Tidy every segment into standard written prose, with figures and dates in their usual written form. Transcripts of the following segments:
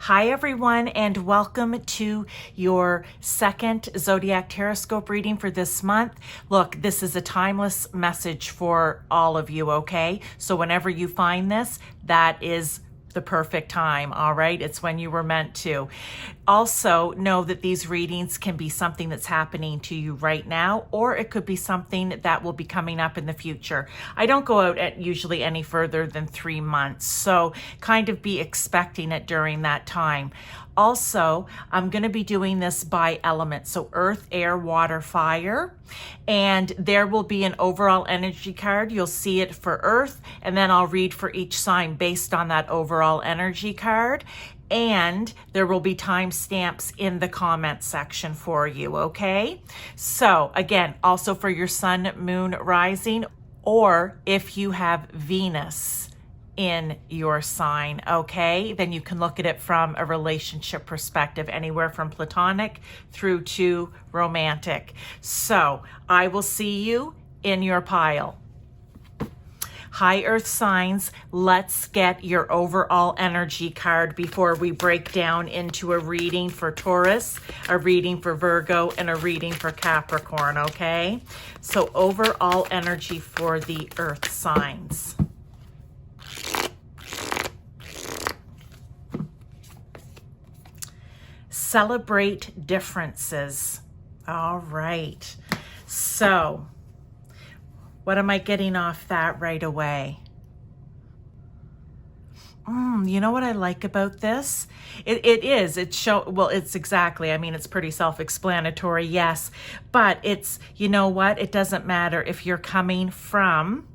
Hi everyone, and welcome to your second Zodiac Taroscope reading for this month. Look, this is a timeless message for all of you, okay? So whenever you find this, that is the perfect time, all right? It's when you were meant to. Also, know that these readings can be something that's happening to you right now, or it could be something that will be coming up in the future. I don't go out at usually any further than 3 months, so kind of be expecting it during that time. Also, I'm going to be doing this by element, so earth, air, water, fire, and there will be an overall energy card. You'll see it for earth, and then I'll read for each sign based on that overall energy card, and there will be timestamps in the comment section for you, okay? So again, also for your sun, moon, rising, or if you have Venus in your sign, okay, then you can look at it from a relationship perspective, anywhere from platonic through to romantic. So I will see you in your pile. Hi Earth signs, let's get your overall energy card before we break down into a reading for Taurus, a reading for Virgo, and a reading for Capricorn, okay? So overall energy for the Earth signs. Celebrate differences. All right. So, what am I getting off that right away? You know what I like about this? It's exactly, I mean, it's pretty self-explanatory, yes, but it's, you know what? It doesn't matter if you're coming from,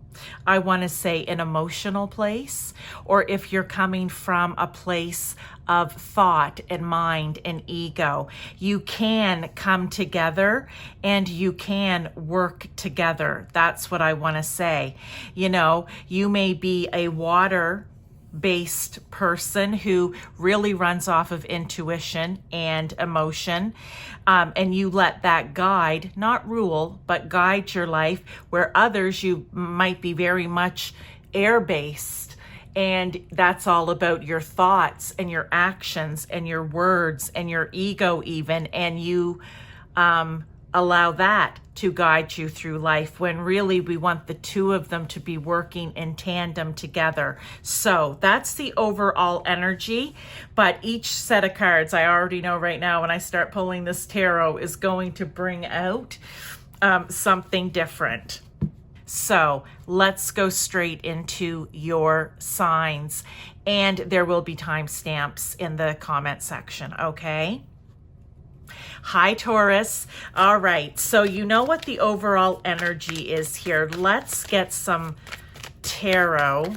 I want to say, an emotional place, or if you're coming from a place of thought and mind and ego. You can come together and you can work together. That's what I want to say. You know, you may be a water-based person who really runs off of intuition and emotion, and you let that guide, not rule, but guide your life, where others, you might be very much air-based, and that's all about your thoughts and your actions and your words and your ego even, and you allow that to guide you through life, when really we want the two of them to be working in tandem together. So that's the overall energy, but each set of cards, I already know right now when I start pulling this tarot, is going to bring out something different. So let's go straight into your signs, and there will be timestamps in the comment section, okay? Hi, Taurus. All right, so you know what the overall energy is here. Let's get some tarot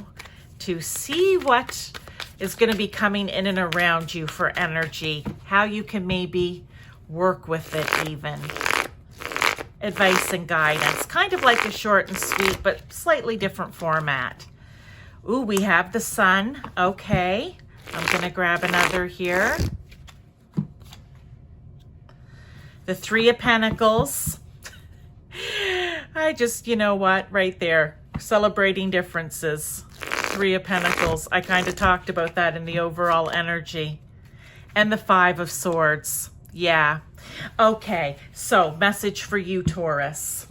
to see what is going to be coming in and around you for energy, how you can maybe work with it even. Advice and guidance, kind of like a short and sweet, but slightly different format. Ooh, we have the sun. Okay, I'm going to grab another here. The Three of Pentacles. I just, you know what, right there, celebrating differences. Three of Pentacles. I kind of talked about that in the overall energy. And the Five of Swords. Yeah. Okay, so message for you, Taurus.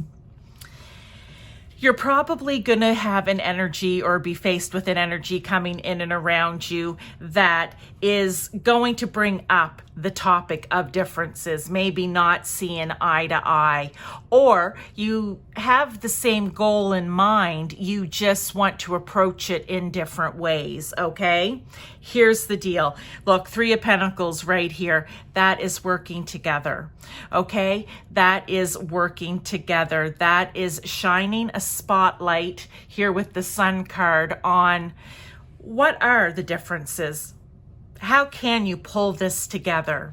You're probably going to have an energy or be faced with an energy coming in and around you that is going to bring up the topic of differences, maybe not seeing eye to eye, or you have the same goal in mind, you just want to approach it in different ways, okay? Here's the deal. Look, Three of Pentacles right here. That is working together, okay? That is working together. That is shining a spotlight here with the Sun card on what are the differences. How can you pull this together?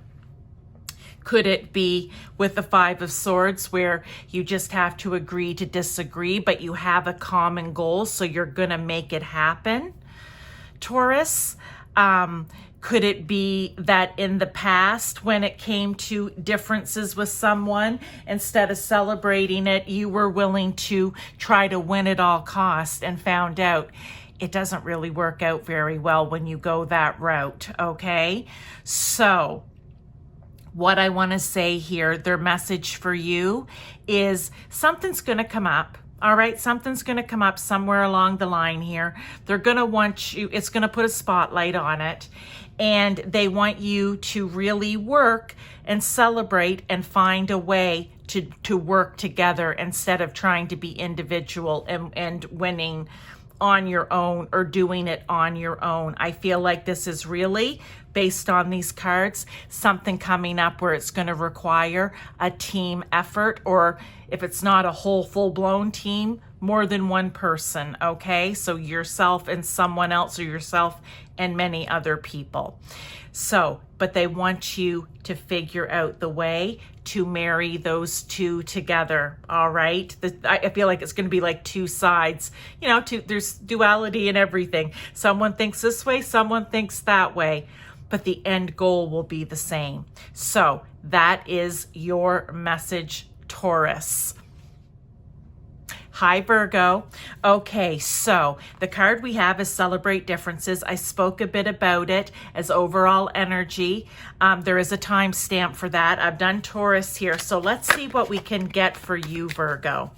Could it be with the Five of Swords where you just have to agree to disagree, but you have a common goal, so you're going to make it happen, Taurus? Could it be that in the past, when it came to differences with someone, instead of celebrating it, you were willing to try to win at all costs and found out it doesn't really work out very well when you go that route, okay? So what I want to say here, their message for you is something's going to come up. All right, something's going to come up somewhere along the line here. They're going to want you, it's going to put a spotlight on it. And they want you to really work and celebrate and find a way to work together instead of trying to be individual and winning on your own or doing it on your own. I feel like this is really, based on these cards, something coming up where it's going to require a team effort, or if it's not a whole full-blown team, more than one person, okay? So yourself and someone else, or yourself and many other people. So, but they want you to figure out the way to marry those two together, all right? I feel like it's going to be like two sides, you know, there's duality in everything. Someone thinks this way, someone thinks that way, but the end goal will be the same. So that is your message, Taurus. Hi, Virgo. Okay, so the card we have is Celebrate Differences. I spoke a bit about it as overall energy. There is a timestamp for that. I've done Taurus here. So let's see what we can get for you, Virgo.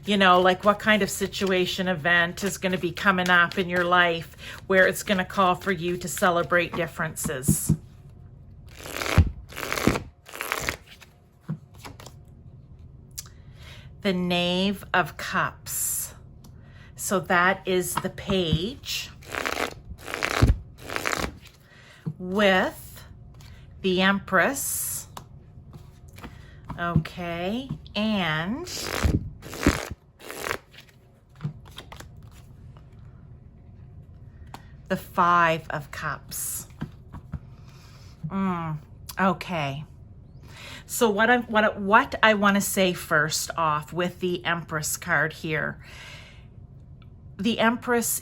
You know, like what kind of situation, event is going to be coming up in your life where it's going to call for you to celebrate differences. The Knave of Cups. So that is the page with the Empress. Okay, and the Five of Cups. Okay. So what I want to say first off with the Empress card here, the Empress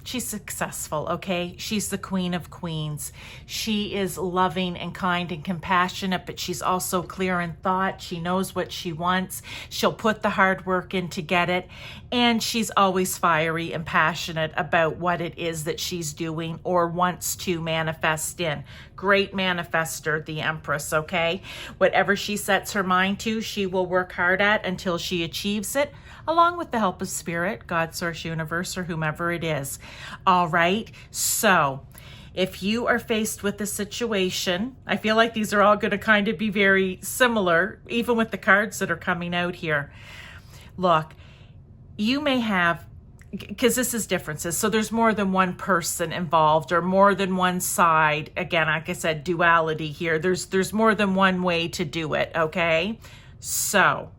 she's successful, okay? She's the Queen of Queens. She is loving and kind and compassionate, but she's also clear in thought. She knows what she wants. She'll put the hard work in to get it. And she's always fiery and passionate about what it is that she's doing or wants to manifest in. Great manifester, the Empress, okay? Whatever she sets her mind to, she will work hard at until she achieves it, along with the help of Spirit, God, Source, Universe, or whomever it is. All right, so if you are faced with a situation, I feel like these are all going to kind of be very similar, even with the cards that are coming out here. Look, you may have, because this is differences, so there's more than one person involved or more than one side. Again, like I said, duality here. There's more than one way to do it, okay? So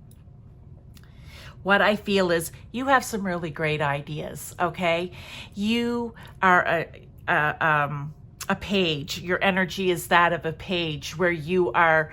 what I feel is you have some really great ideas, okay? You are a page. Your energy is that of a page where you are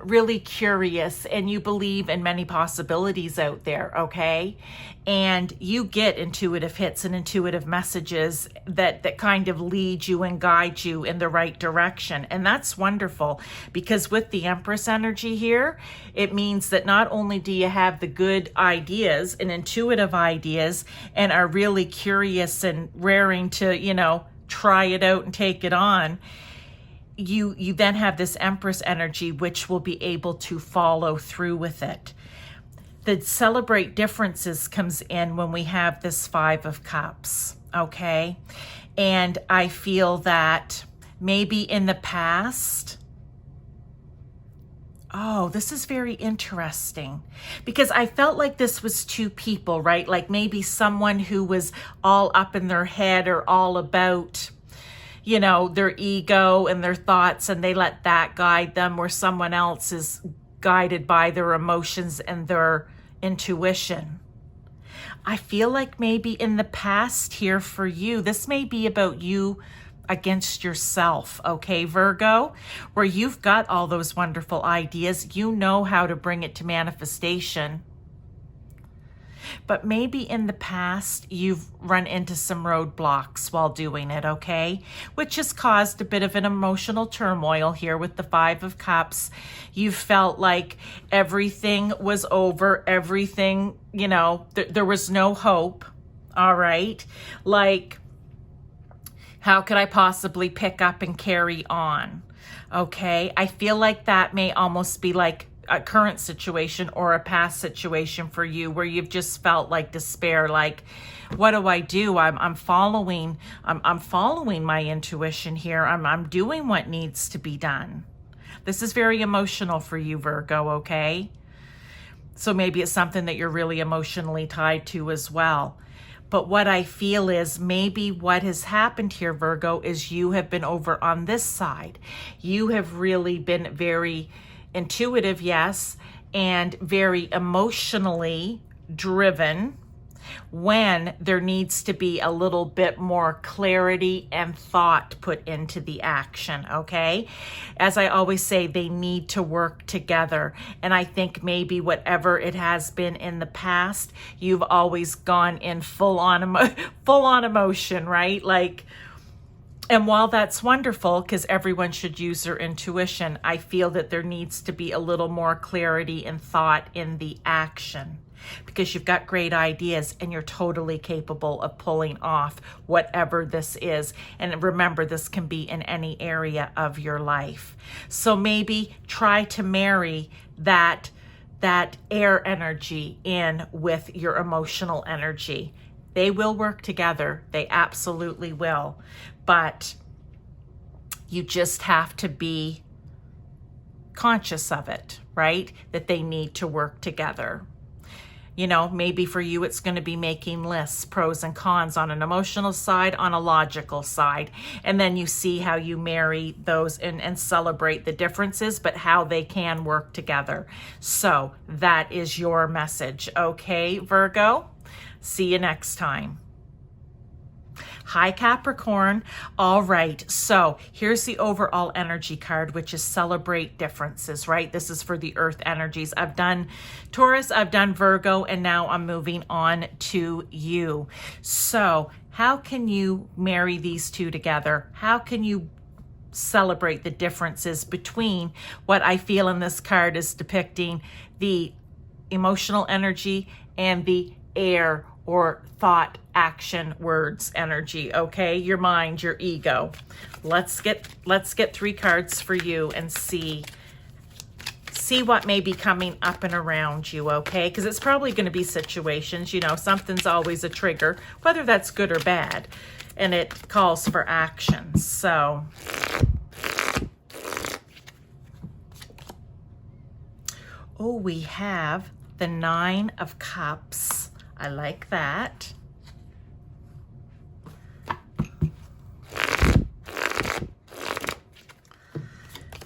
really curious and you believe in many possibilities out there, okay? And you get intuitive hits and intuitive messages that kind of lead you and guide you in the right direction. And that's wonderful, because with the Empress energy here, it means that not only do you have the good ideas and intuitive ideas and are really curious and raring to, you know, try it out and take it on, you then have this Empress energy which will be able to follow through with it. The Celebrate Differences comes in when we have this Five of Cups, okay? And I feel that maybe in the past, oh, this is very interesting, because I felt like this was two people, right? Like maybe someone who was all up in their head or all about, you know, their ego and their thoughts, and they let that guide them, where someone else is guided by their emotions and their intuition. I feel like maybe in the past here for you, this may be about you against yourself, okay, Virgo, where you've got all those wonderful ideas, you know how to bring it to manifestation. But maybe in the past, you've run into some roadblocks while doing it, okay? Which has caused a bit of an emotional turmoil here with the Five of Cups. You felt like everything was over, everything, you know, there was no hope, All right. Like, how could I possibly pick up and carry on? Okay. I feel like that may almost be like a current situation or a past situation for you where you've just felt like despair, like, what do I do? I'm following my intuition here. I'm doing what needs to be done. This is very emotional for you, Virgo, okay? So maybe it's something that you're really emotionally tied to as well. But what I feel is maybe what has happened here, Virgo, is you have been over on this side. You have really been very intuitive, yes, and very emotionally driven when there needs to be a little bit more clarity and thought put into the action, okay? As I always say, they need to work together. And I think maybe whatever it has been in the past, you've always gone in full on emotion, right? Like, and while that's wonderful, because everyone should use their intuition, I feel that there needs to be a little more clarity and thought in the action, because you've got great ideas and you're totally capable of pulling off whatever this is. And remember, this can be in any area of your life. So maybe try to marry that air energy in with your emotional energy. They will work together. They absolutely will. But you just have to be conscious of it, right? That they need to work together. You know, maybe for you, it's going to be making lists, pros and cons on an emotional side, on a logical side. And then you see how you marry those and celebrate the differences, but how they can work together. So that is your message. Okay, Virgo? See you next time. Hi, Capricorn. All right, so here's the overall energy card, which is celebrate differences, right? This is for the earth energies. I've done Taurus, I've done Virgo, and now I'm moving on to you. So how can you marry these two together? How can you celebrate the differences between what I feel in this card is depicting the emotional energy and the air or thought, action, words, energy, okay? Your mind, your ego. Let's get 3 cards for you and see what may be coming up and around you, okay? Because it's probably going to be situations, you know, something's always a trigger, whether that's good or bad, and it calls for action. So we have the 9 of Cups. I like that.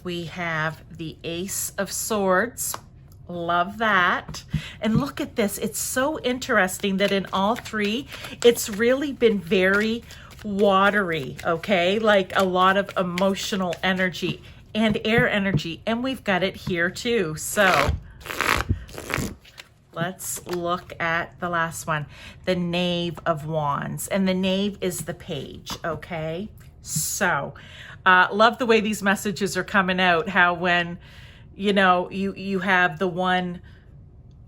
We have the Ace of Swords. Love that. And look at this. It's so interesting that in all 3, it's really been very watery, okay? Like a lot of emotional energy and air energy. And we've got it here too. So let's look at the last one, the Knave of Wands. And the Knave is the page, okay? So, love the way these messages are coming out, how when, you know, you have the one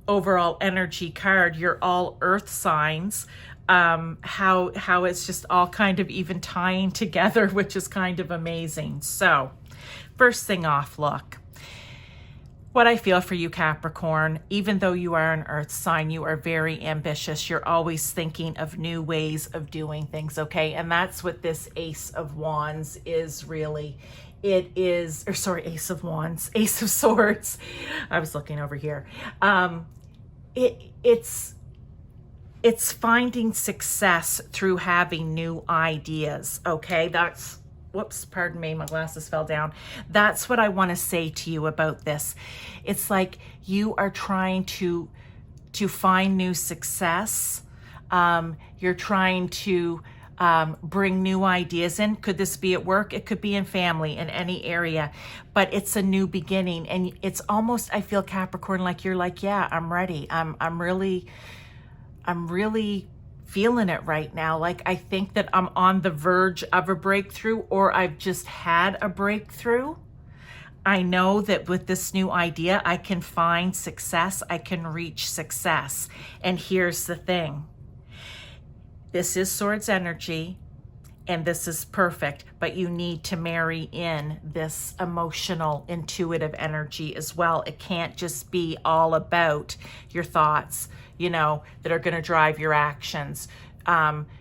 overall energy card, you're all earth signs, how it's just all kind of even tying together, which is kind of amazing. So, first thing off, look. What I feel for you, Capricorn, even though you are an earth sign, you are very ambitious. You're always thinking of new ways of doing things, okay? And that's what this Ace of Wands is really. It is, or sorry, Ace of Wands, Ace of Swords. I was looking over here. It's finding success through having new ideas, okay? That's, whoops, pardon me, my glasses fell down. That's what I want to say to you about this. It's like you are trying to find new success. You're trying to bring new ideas in. Could this be at work? It could be in family, in any area, but it's a new beginning. And it's almost, I feel, Capricorn, like you're like, yeah, I'm ready. I'm really feeling it right now. Like, I think that I'm on the verge of a breakthrough, or I've just had a breakthrough. I know that with this new idea, I can find success. I can reach success. And here's the thing. This is Swords energy, and this is perfect, but you need to marry in this emotional, intuitive energy as well. It can't just be all about your thoughts, you know, that are going to drive your actions,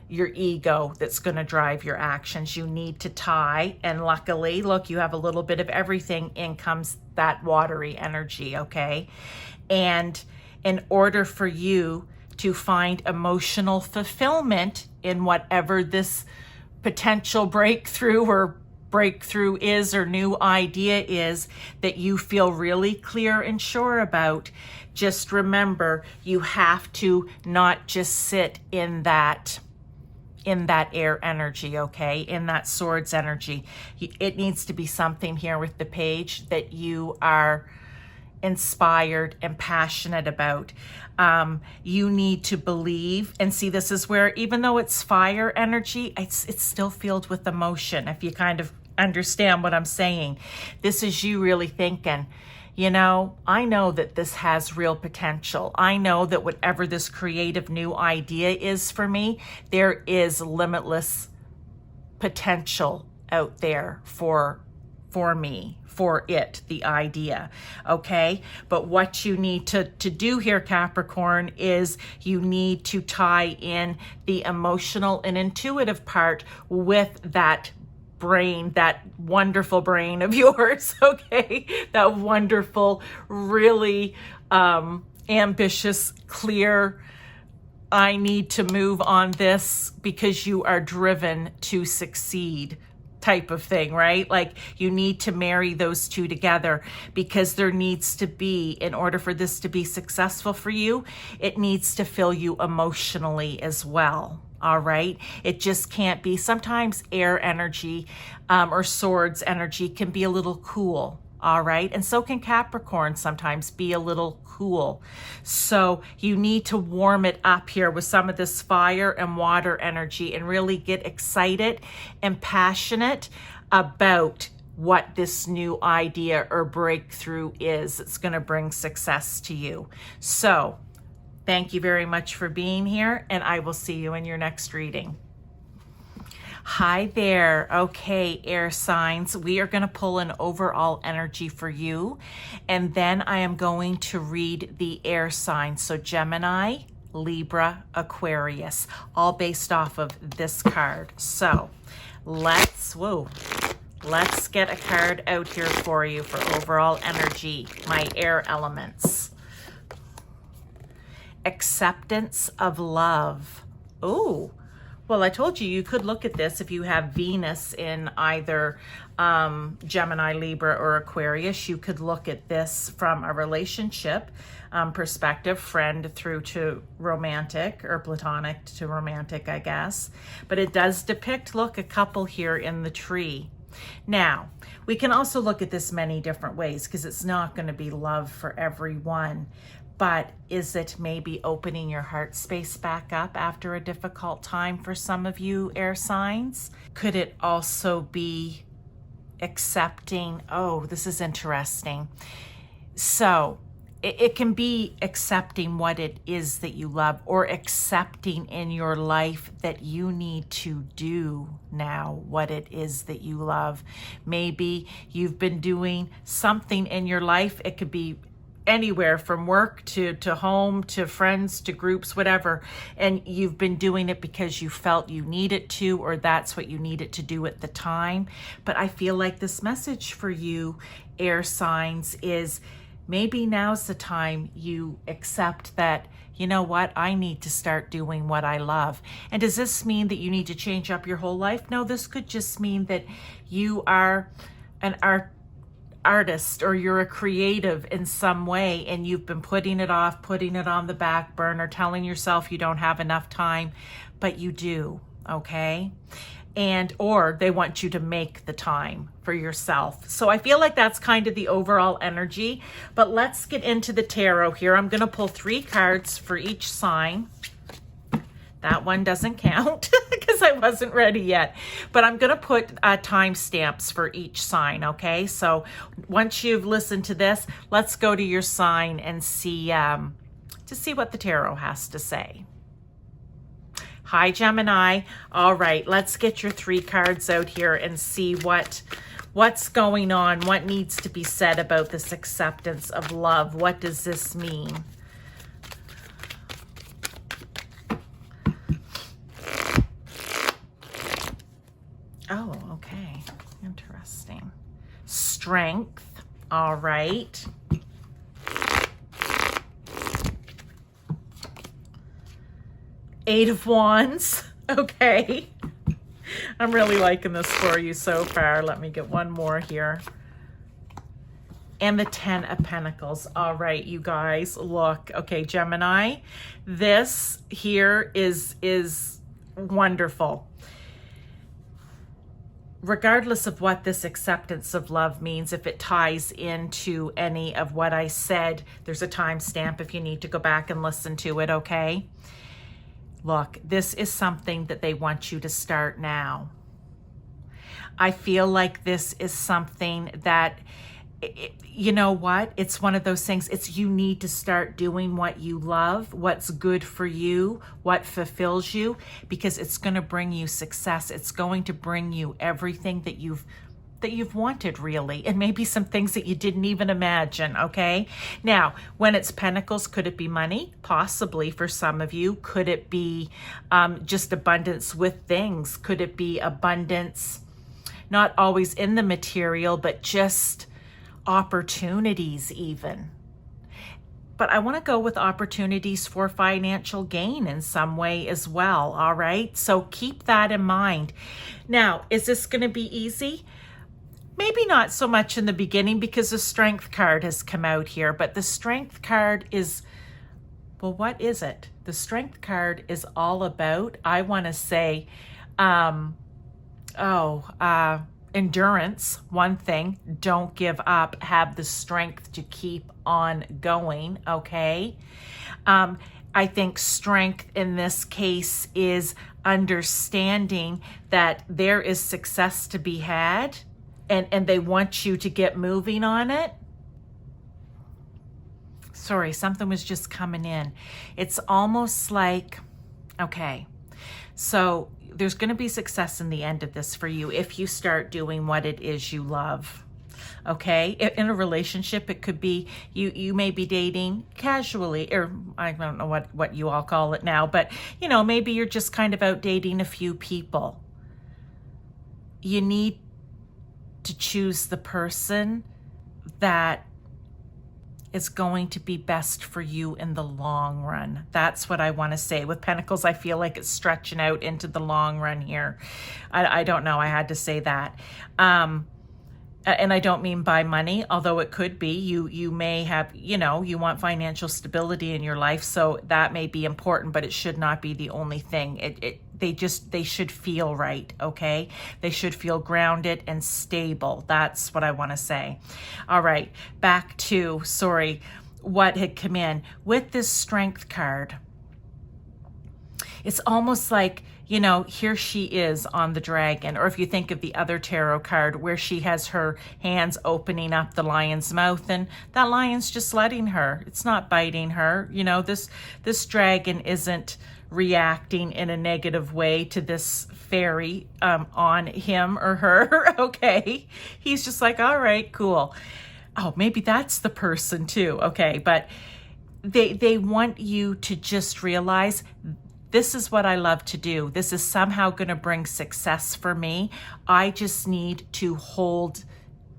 your ego that's going to drive your actions. You need to tie, and luckily, look, you have a little bit of everything. In comes that watery energy, okay? And in order for you to find emotional fulfillment in whatever this potential breakthrough is, or new idea is, that you feel really clear and sure about, just remember, you have to not just sit in that air energy, okay? In that Swords energy. It needs to be something here with the Page that you are inspired and passionate about. You need to believe, and see, this is where, even though it's fire energy, it's still filled with emotion, if you kind of understand what I'm saying. This is you really thinking, you know, I know that this has real potential. I know that whatever this creative new idea is for me, there is limitless potential out there for me, for it, the idea, okay? But what you need to do here, Capricorn, is you need to tie in the emotional and intuitive part with that brain, that wonderful brain of yours, okay? That wonderful, really ambitious, clear, I need to move on this because you are driven to succeed type of thing, right? Like, you need to marry those two together, because there needs to be, in order for this to be successful for you, it needs to fill you emotionally as well. All right. It just can't be. Sometimes air energy or Swords energy can be a little cool. All right. And so can Capricorn sometimes be a little cool. So you need to warm it up here with some of this fire and water energy, and really get excited and passionate about what this new idea or breakthrough is. It's going to bring success to you. So thank you very much for being here, and I will see you in your next reading. Hi there. Okay, air signs. We are going to pull an overall energy for you, and then I am going to read the air signs. So Gemini, Libra, Aquarius, all based off of this card. So let's get a card out here for you for overall energy, my air elements. Acceptance of love. Oh, well, I told you could look at this if you have Venus in either Gemini, Libra, or Aquarius. You could look at this from a relationship perspective, friend through to romantic, or platonic to romantic, I guess. But it does depict, look, a couple here in the tree. Now, we can also look at this many different ways, because it's not going to be love for everyone. But is it maybe opening your heart space back up after a difficult time for some of you, air signs? Could it also be accepting, oh, this is interesting. So it can be accepting what it is that you love, or accepting in your life that you need to do now what it is that you love. Maybe you've been doing something in your life. It could be anywhere from work to home, to friends, to groups, whatever. And you've been doing it because you felt you needed to, or that's what you needed to do at the time. But I feel like this message for you, air signs, is maybe now's the time you accept that, you know what, I need to start doing what I love. And does this mean that you need to change up your whole life? No, this could just mean that you are an artist, or you're a creative in some way, and you've been putting it off, putting it on the back burner, telling yourself you don't have enough time, but you do, okay? And or they want you to make the time for yourself. So I feel like that's kind of the overall energy. But let's get into the tarot here. I'm going to pull 3 cards for each sign. That one doesn't count because I wasn't ready yet. But I'm going to put timestamps for each sign, okay? So once you've listened to this, let's go to your sign and see what the tarot has to say. Hi, Gemini. All right, let's get your 3 cards out here and see what's going on, what needs to be said about this acceptance of love. What does this mean? Oh, okay. Interesting. Strength. All right. Eight of Wands. Okay. I'm really liking this for you so far. Let me get one more here. And the 10 of Pentacles. All right, you guys, look. Okay, Gemini, this here is wonderful. Regardless of what this acceptance of love means, if it ties into any of what I said, there's a timestamp if you need to go back and listen to it, okay? Look, this is something that they want you to start now. I feel like this is something that, you know what? It's one of those things. It's you need to start doing what you love, what's good for you, what fulfills you, because it's going to bring you success. It's going to bring you everything that you've wanted, really, and maybe some things that you didn't even imagine, okay? Now, when it's Pentacles, could it be money? Possibly for some of you. Could it be just abundance with things? Could it be abundance, not always in the material, but just opportunities even? But I want to go with opportunities for financial gain in some way as well, all right? So keep that in mind. Now, is this going to be easy? Maybe not so much in the beginning because the Strength card has come out here, but the Strength card is, well, what is it? The Strength card is all about, I want to say, endurance, one thing. Don't give up. Have the strength to keep on going, okay? I think strength in this case is understanding that there is success to be had, and they want you to get moving on it. Sorry, something was just coming in. It's almost like, okay, so there's going to be success in the end of this for you if you start doing what it is you love. Okay, in a relationship, it could be you may be dating casually, or I don't know what you all call it now, but you know, maybe you're just kind of out dating a few people. You need to choose the person that is going to be best for you in the long run. That's what I want to say. With Pentacles, I feel like it's stretching out into the long run here. I don't know. I had to say that. And I don't mean by money, although it could be. You may have, you know, you want financial stability in your life, so that may be important, but it should not be the only thing. They should feel right, okay? They should feel grounded and stable. That's what I want to say. All right, back to, what had come in. With this Strength card, it's almost like, you know, here she is on the dragon, or if you think of the other tarot card where she has her hands opening up the lion's mouth, and that lion's just letting her. It's not biting her. You know, this dragon isn't reacting in a negative way to this fairy on him or her. Okay, he's just like, all right, cool. Oh, maybe that's the person too. Okay, but they want you to just realize, this is what I love to do. This is somehow going to bring success for me. I just need to hold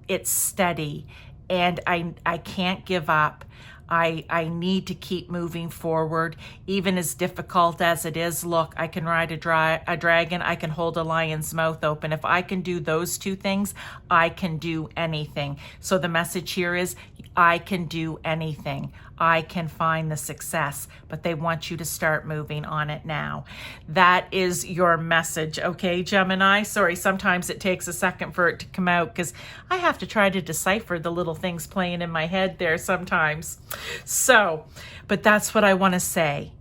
it steady, and I can't give up. I need to keep moving forward, even as difficult as it is. Look, I can ride a dragon. I can hold a lion's mouth open. If I can do those two things, I can do anything. So the message here is, I can do anything. I can find the success, but they want you to start moving on it now. That is your message, okay, Gemini? Sorry, sometimes it takes a second for it to come out because I have to try to decipher the little things playing in my head there sometimes. So, but that's what I want to say.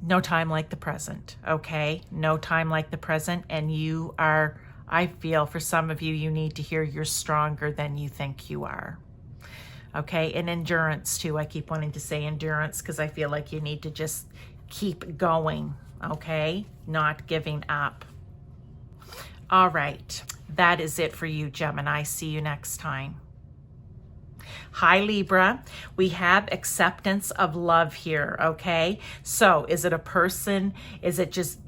No time like the present, okay? No time like the present, and you are, I feel for some of you, you need to hear you're stronger than you think you are. Okay, and endurance too. I keep wanting to say endurance because I feel like you need to just keep going. okay? Not giving up. All right, that is it for you, Gemini. See you next time. Hi, Libra. We have acceptance of love here, okay? So is it a person? Is it just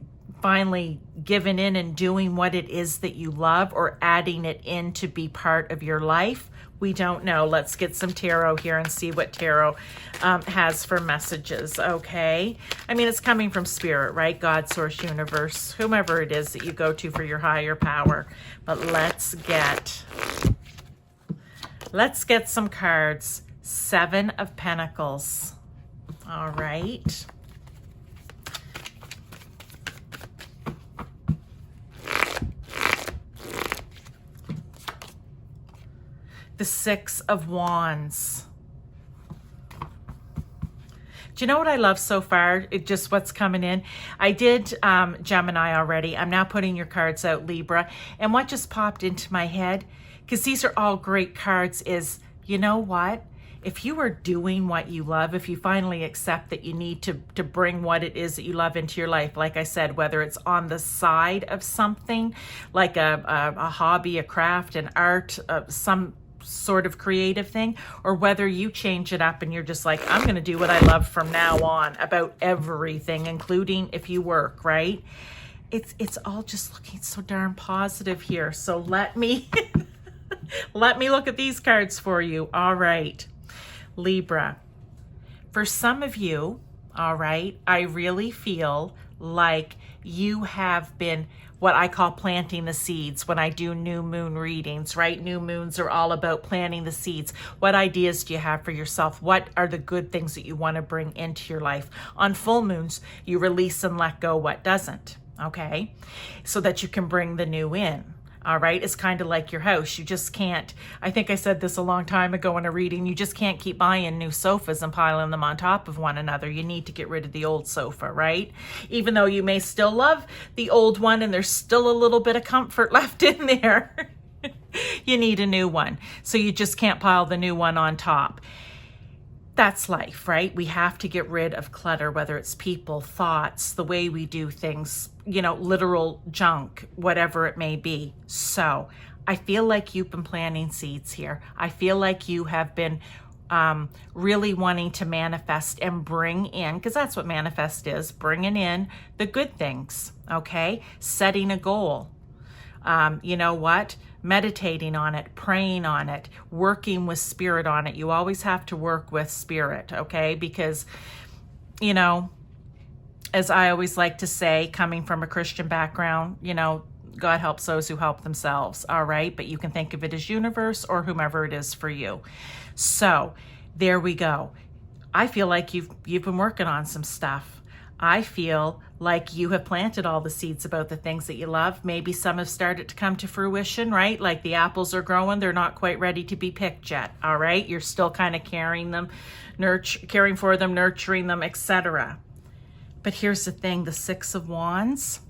finally giving in and doing what it is that you love, or adding it in to be part of your life? We don't know. Let's get some tarot here and see what tarot has for messages, okay? I mean, it's coming from spirit, right? God, source, universe, whomever it is that you go to for your higher power. But let's get some cards. 7 of Pentacles. All right. The 6 of Wands. Do you know what I love so far? Just what's coming in. I did Gemini already. I'm now putting your cards out, Libra. And what just popped into my head, because these are all great cards, is, you know what? If you are doing what you love, if you finally accept that you need to bring what it is that you love into your life, like I said, whether it's on the side of something, like a hobby, a craft, an art, some sort of creative thing, or whether you change it up and you're just like, I'm going to do what I love from now on about everything, including if you work, right? It's all just looking so darn positive here. So let me let me look at these cards for you. All right, Libra. For some of you, all right, I really feel like you have been what I call planting the seeds when I do new moon readings, right? New moons are all about planting the seeds. What ideas do you have for yourself? What are the good things that you want to bring into your life? On full moons, you release and let go what doesn't, okay? So that you can bring the new in. All right, it's kind of like your house. You just can't, I think I said this a long time ago in a reading, you just can't keep buying new sofas and piling them on top of one another. You need to get rid of the old sofa, right? Even though you may still love the old one and there's still a little bit of comfort left in there, you need a new one. So you just can't pile the new one on top. That's life, right? We have to get rid of clutter, whether it's people, thoughts, the way we do things, you know, literal junk, whatever it may be. So I feel like you've been planting seeds here. I feel like you have been really wanting to manifest and bring in, because that's what manifest is, bringing in the good things, okay? Setting a goal. You know what? Meditating on it, praying on it, working with spirit on it. You always have to work with spirit, okay? Because, you know, as I always like to say, coming from a Christian background, you know, God helps those who help themselves, all right? But you can think of it as universe or whomever it is for you. So there we go. I feel like you've been working on some stuff. I feel like you have planted all the seeds about the things that you love. Maybe some have started to come to fruition, right? Like the apples are growing. They're not quite ready to be picked yet, all right? You're still kind of caring for them, nurturing them, etc. But here's the thing, the 6 of Wands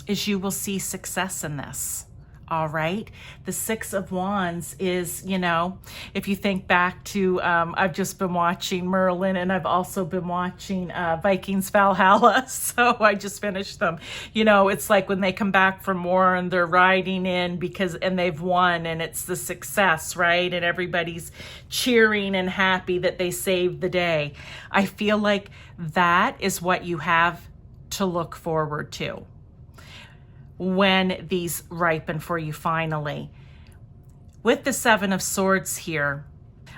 is you will see success in this. All right. The 6 of Wands is, you know, if you think back to, I've just been watching Merlin, and I've also been watching Vikings Valhalla. So I just finished them. You know, it's like when they come back from war and they're riding in and they've won, and it's the success, right? And everybody's cheering and happy that they saved the day. I feel like that is what you have to look forward to when these ripen for you finally. With the 7 of Swords here,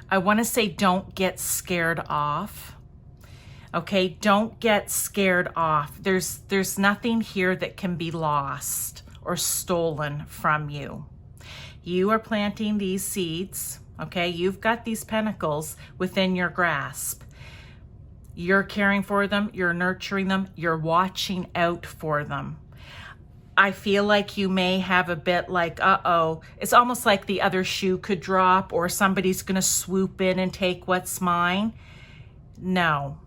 I want to say don't get scared off. Okay, don't get scared off. There's nothing here that can be lost or stolen from you. You are planting these seeds, okay? You've got these pentacles within your grasp. You're caring for them, you're nurturing them, you're watching out for them. I feel like you may have a bit like, it's almost like the other shoe could drop or somebody's going to swoop in and take what's mine. No.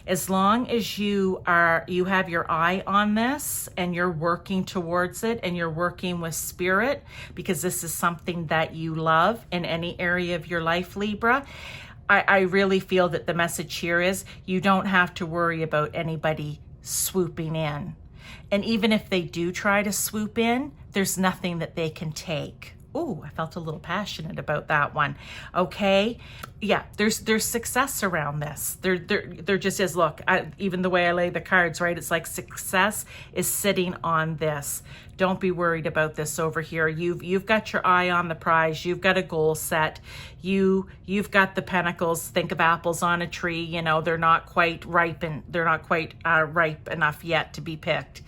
As long as you have your eye on this and you're working towards it and you're working with spirit, because this is something that you love in any area of your life, Libra, I really feel that the message here is you don't have to worry about anybody swooping in. And even if they do try to swoop in, there's nothing that they can take. Ooh, I felt a little passionate about that one. Okay. Yeah, there's success around this. There just is. Look, even the way I lay the cards, right? It's like success is sitting on this. Don't be worried about this over here. You've got your eye on the prize. You've got a goal set. You've got the pentacles. Think of apples on a tree. You know, they're not quite ripe and they're not quite ripe enough yet to be picked.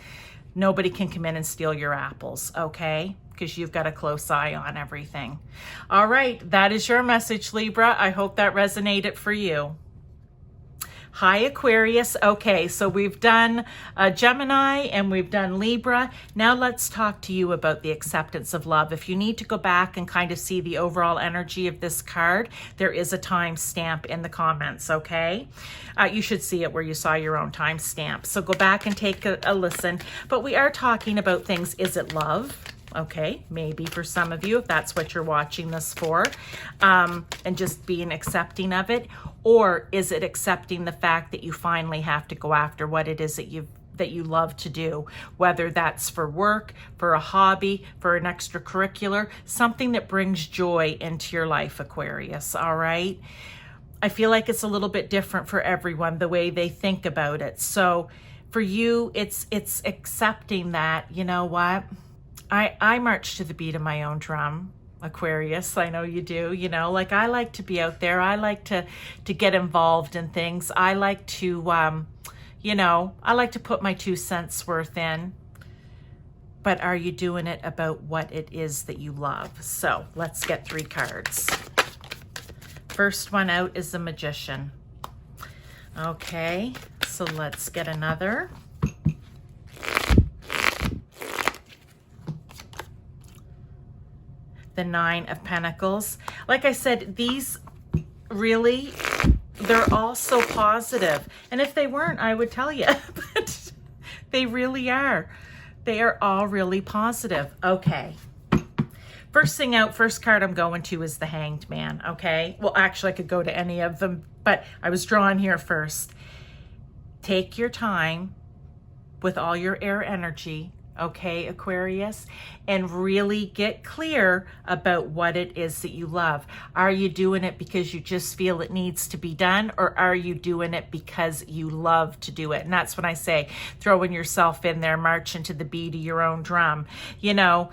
Nobody can come in and steal your apples, okay? Because you've got a close eye on everything. All right, that is your message, Libra. I hope that resonated for you. Hi, Aquarius. Okay, so we've done Gemini and we've done Libra. Now let's talk to you about the acceptance of love. If you need to go back and kind of see the overall energy of this card, there is a time stamp in the comments, okay? You should see it where you saw your own time stamp. So go back and take a listen. But we are talking about things. Is it love? Okay, maybe for some of you, if that's what you're watching this for, and just being accepting of it. Or is it accepting the fact that you finally have to go after what it is that you love to do, whether that's for work, for a hobby, for an extracurricular, something that brings joy into your life, Aquarius, all right? I feel like it's a little bit different for everyone, the way they think about it. So for you, it's accepting that, you know what? I march to the beat of my own drum, Aquarius. I know you do, you know, like I like to be out there. I like to get involved in things. I like to, you know, I like to put my 2 cents worth in. But are you doing it about what it is that you love? So let's get 3 cards. First one out is the Magician. Okay, so let's get another. The 9 of Pentacles. Like I said, these really, they're all so positive. And if they weren't, I would tell you. But they really are. They are all really positive. Okay. First thing out, first card I'm going to is the Hanged Man. Okay. Well, actually, I could go to any of them, but I was drawn here first. Take your time with all your air energy. Okay, Aquarius, and really get clear about what it is that you love. Are you doing it because you just feel it needs to be done, or are you doing it because you love to do it? And that's when I say throwing yourself in there, marching to the beat of your own drum. You know,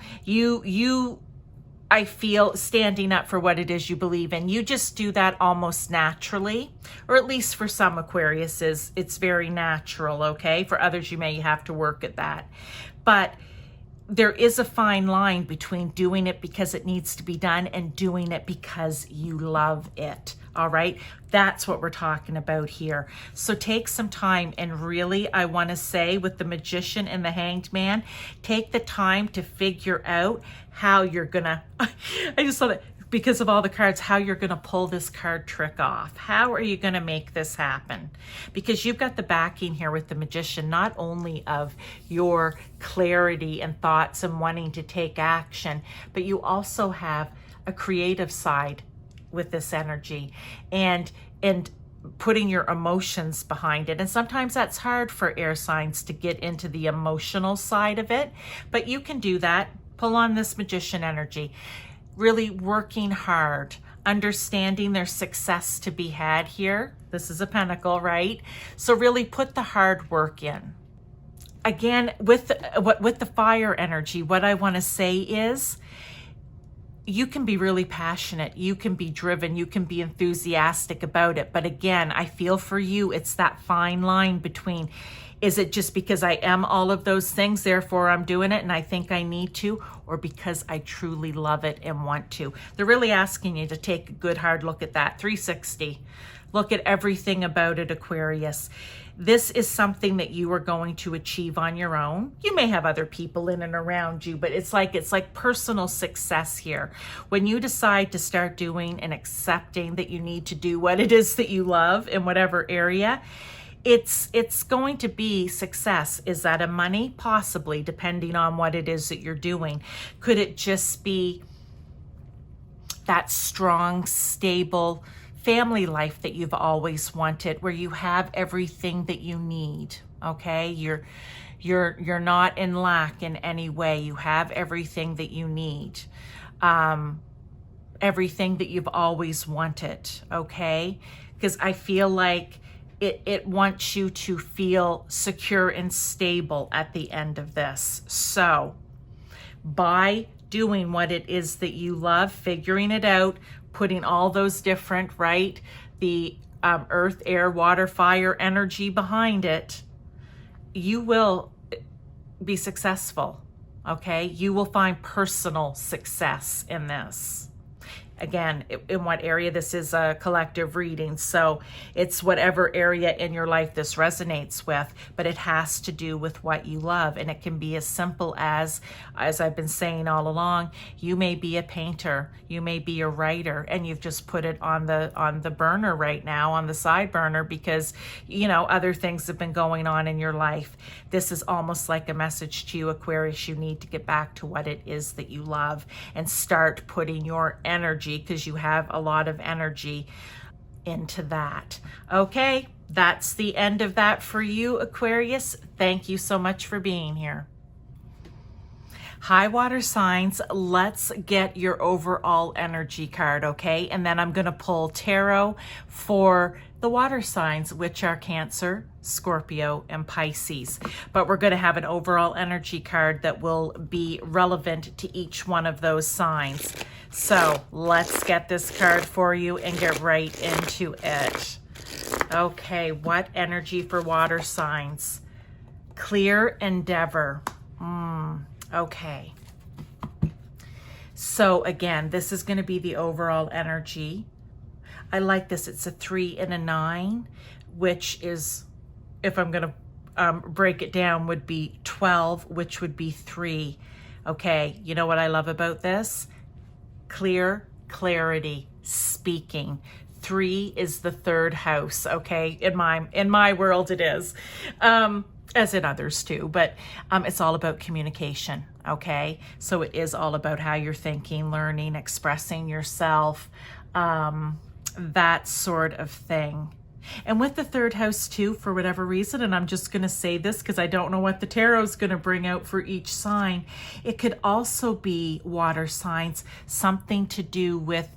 I feel standing up for what it is you believe in. You just do that almost naturally, or at least for some Aquariuses, it's very natural, okay? For others, you may have to work at that. But there is a fine line between doing it because it needs to be done and doing it because you love it, all right? That's what we're talking about here. So take some time and really, I want to say with the Magician and the Hanged Man, take the time to figure out how you're gonna, I just thought that because of all the cards, how you're gonna pull this card trick off. How are you gonna make this happen? Because you've got the backing here with the Magician, not only of your clarity and thoughts and wanting to take action, but you also have a creative side with this energy and putting your emotions behind it. And sometimes that's hard for air signs to get into the emotional side of it, but you can do that. Pull on this Magician energy. Really working hard, understanding there's success to be had here. This is a pentacle, right? So really put the hard work in. Again, with the fire energy, what I want to say is you can be really passionate, you can be driven, you can be enthusiastic about it. But again, I feel for you, it's that fine line between, is it just because I am all of those things, therefore I'm doing it and I think I need to, or because I truly love it and want to? They're really asking you to take a good hard look at that. 360. Look at everything about it, Aquarius. This is something that you are going to achieve on your own. You may have other people in and around you, but it's like personal success here. When you decide to start doing and accepting that you need to do what it is that you love in whatever area, it's going to be success. Is that a money? Possibly, depending on what it is that you're doing. Could it just be that strong, stable family life that you've always wanted, where you have everything that you need? Okay? You're not in lack in any way. You have everything that you need. Everything that you've always wanted, okay? Because I feel like it wants you to feel secure and stable at the end of this. So by doing what it is that you love, figuring it out, putting all those different, right? The earth, air, water, fire energy behind it, you will be successful, okay? You will find personal success in this. Again, in what area, this is a collective reading, so it's whatever area in your life this resonates with, but it has to do with what you love. And it can be as simple as I've been saying all along, you may be a painter, you may be a writer, and you've just put it on the burner right now, on the side burner, because other things have been going on in your life. This is almost like a message to you, Aquarius. You need to get back to what it is that you love and start putting your energy, because you have a lot of energy, into that. Okay, that's the end of that for you, Aquarius. Thank you so much for being here. High water signs, let's get your overall energy card, okay? And then I'm going to pull tarot for the water signs, which are Cancer, Scorpio, and Pisces. But we're going to have an overall energy card that will be relevant to each one of those signs. So let's get this card for you and get right into it. Okay, what energy for water signs? Clear endeavor. Okay. So again, this is going to be the overall energy. I like this. It's a 3 and a 9, which is, if I'm going to break it down, would be 12, which would be 3. Okay, you know what I love about this? Clear, clarity, speaking. 3 is the third house, okay? In my world it is. As in others too, but it's all about communication, okay? So it is all about how you're thinking, learning, expressing yourself, that sort of thing. And with the third house too, for whatever reason, and I'm just going to say this because I don't know what the tarot is going to bring out for each sign, it could also be water signs, something to do with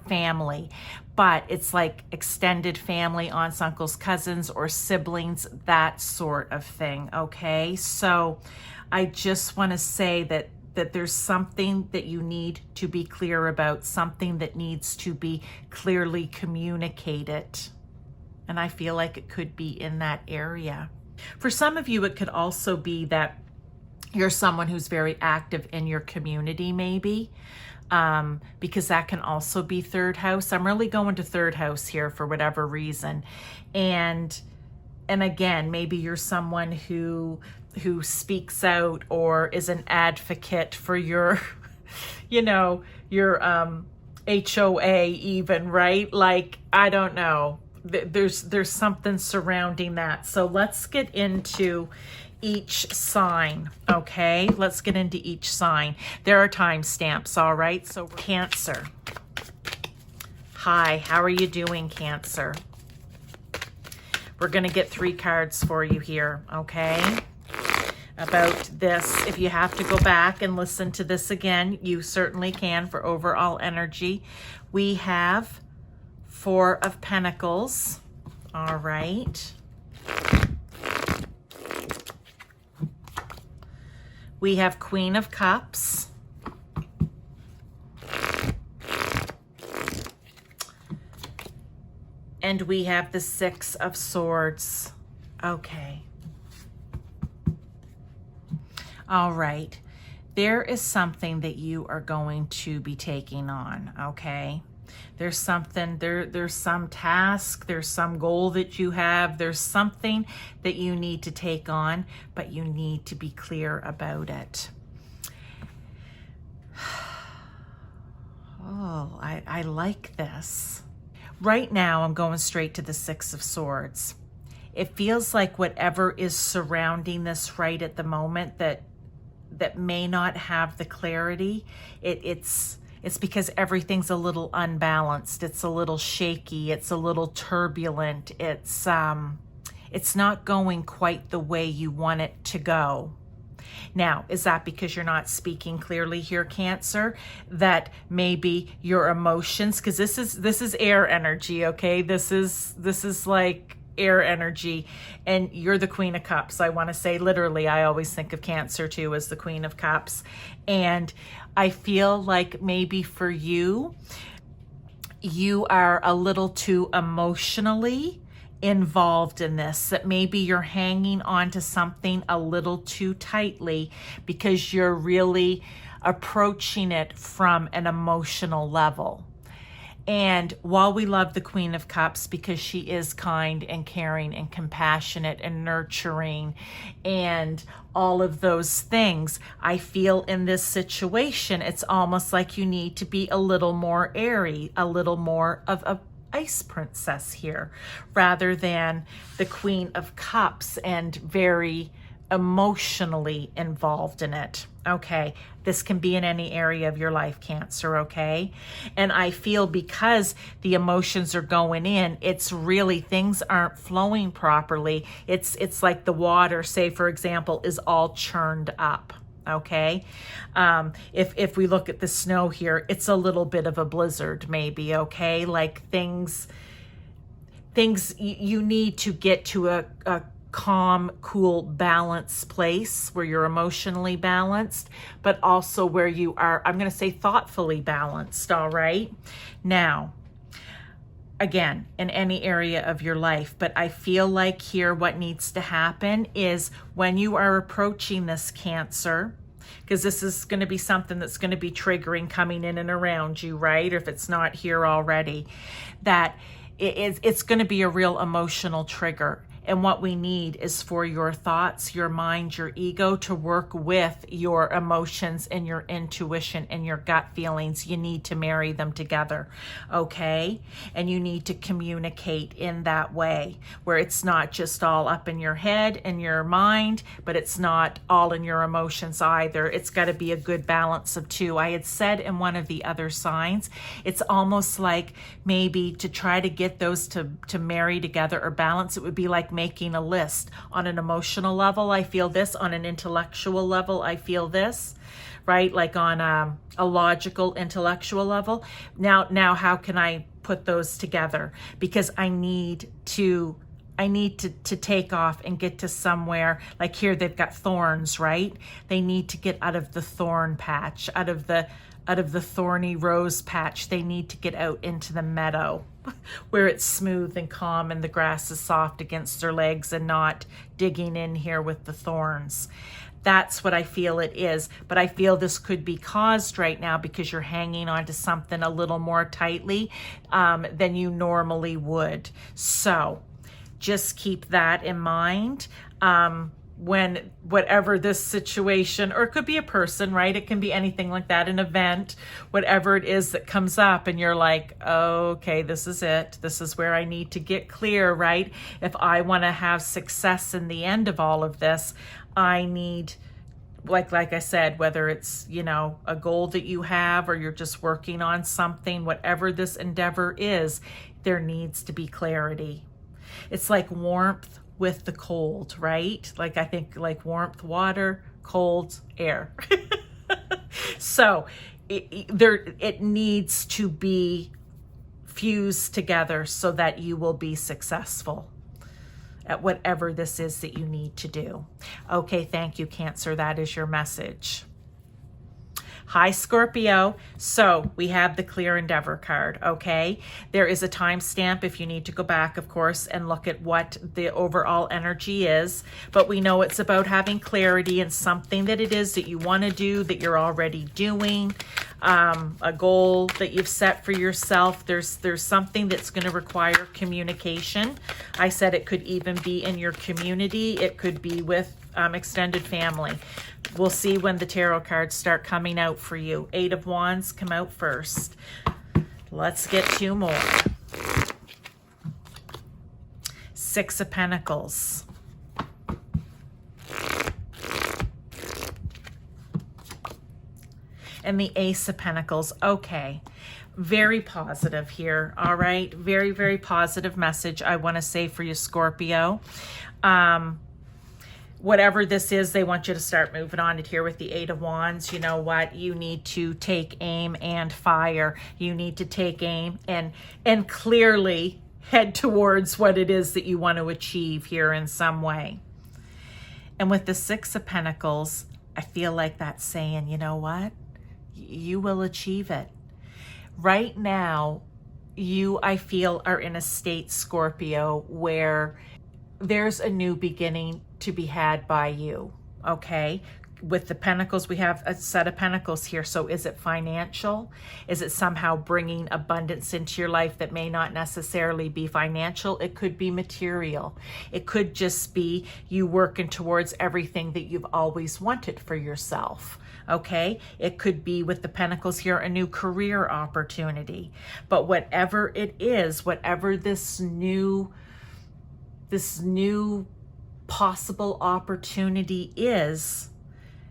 family, but it's like extended family, aunts, uncles, cousins, or siblings, that sort of thing, okay? So I just want to say that there's something that you need to be clear about, something that needs to be clearly communicated. And I feel like it could be in that area. For some of you, it could also be that you're someone who's very active in your community, maybe, because that can also be third house. I'm really going to third house here for whatever reason. And again, maybe you're someone who speaks out or is an advocate for your, your HOA even, right? Like, I don't know. There's something surrounding that. So let's get into each sign, okay? Let's get into each sign. There are timestamps, all right? So Cancer. Hi, how are you doing, Cancer? We're going to get 3 cards for you here, okay? About this. If you have to go back and listen to this again, you certainly can for overall energy. We have 4 of Pentacles. All right. We have Queen of Cups. And we have the 6 of Swords. Okay. All right. There is something that you are going to be taking on, okay? There's something, there's some task, there's some goal that you have, there's something that you need to take on, but you need to be clear about it. Oh, I like this. Right now, I'm going straight to the 6 of Swords. It feels like whatever is surrounding this right at the moment that may not have the clarity, it's because everything's a little unbalanced. It's a little shaky. It's a little turbulent. It's It's not going quite the way you want it to go. Now, is that because you're not speaking clearly here, Cancer? That maybe your emotions, because this is air energy, okay? This is like air energy, and you're the Queen of Cups. I want to say literally, I always think of Cancer too as the Queen of Cups. And I feel like maybe for you, you are a little too emotionally involved in this, that maybe you're hanging on to something a little too tightly because you're really approaching it from an emotional level. And while we love the Queen of Cups because she is kind and caring and compassionate and nurturing and all of those things, I feel in this situation, it's almost like you need to be a little more airy, a little more of a ice princess here, rather than the Queen of Cups and very emotionally involved in it. Okay, this can be in any area of your life, Cancer, okay? And I feel because the emotions are going in, it's really, things aren't flowing properly. It's like the water, say for example, is all churned up. Okay, if we look at the snow here, it's a little bit of a blizzard maybe, okay? Like things you need to get to a calm, cool, balanced place where you're emotionally balanced, but also where you are, I'm going to say thoughtfully balanced, all right? Now, again, in any area of your life, but I feel like here what needs to happen is when you are approaching this, Cancer, because this is going to be something that's going to be triggering coming in and around you, right? Or if it's not here already, that it's going to be a real emotional trigger. And what we need is for your thoughts, your mind, your ego to work with your emotions and your intuition and your gut feelings. You need to marry them together, okay? And you need to communicate in that way where it's not just all up in your head and your mind, but it's not all in your emotions either. It's got to be a good balance of two. I had said in one of the other signs, it's almost like maybe to try to get those to marry together or balance, it would be like making a list. On an emotional level, I feel this. On an intellectual level, I feel this, right? Like on a logical, intellectual level. Now, how can I put those together? Because I need to take off and get to somewhere. Like here, they've got thorns, right? They need to get out of the thorn patch, out of the thorny rose patch. They need to get out into the meadow where it's smooth and calm and the grass is soft against their legs and not digging in here with the thorns. That's what I feel it is. But I feel this could be caused right now because you're hanging on to something a little more tightly than you normally would. So just keep that in mind. When whatever this situation, or it could be a person, right? It can be anything like that, an event, whatever it is that comes up and you're like, okay, this is it. This is where I need to get clear, right? If I want to have success in the end of all of this, I need, like I said, whether it's, a goal that you have or you're just working on something, whatever this endeavor is, there needs to be clarity. It's like warmth with the cold, right? Like I think like warmth, water, cold, air. So it needs to be fused together so that you will be successful at whatever this is that you need to do. Okay, thank you, Cancer. That is your message. Hi, Scorpio. So we have the Clear Endeavor card, okay? There is a timestamp if you need to go back, of course, and look at what the overall energy is. But we know it's about having clarity in something that it is that you want to do, that you're already doing, a goal that you've set for yourself. There's something that's going to require communication. I said it could even be in your community. It could be with extended family. We'll see when the tarot cards start coming out for you. 8 of Wands, come out first. Let's get 2 more. 6 of Pentacles. and the Ace of Pentacles. Okay, very positive here. All right, very, very positive message I want to say for you, Scorpio. Whatever this is, they want you to start moving on it here with the Eight of Wands. You know what? You need to take aim and fire. You need to take aim and clearly head towards what it is that you want to achieve here in some way. And with the Six of Pentacles, I feel like that's saying, you know what? You will achieve it. Right now, you, I feel, are in a state, Scorpio, where there's a new beginning to be had by you, okay? With the Pentacles, we have a set of Pentacles here. So is it financial? Is it somehow bringing abundance into your life that may not necessarily be financial? It could be material. It could just be you working towards everything that you've always wanted for yourself. Okay, it could be with the Pentacles here, a new career opportunity. But whatever it is, whatever this new possible opportunity is,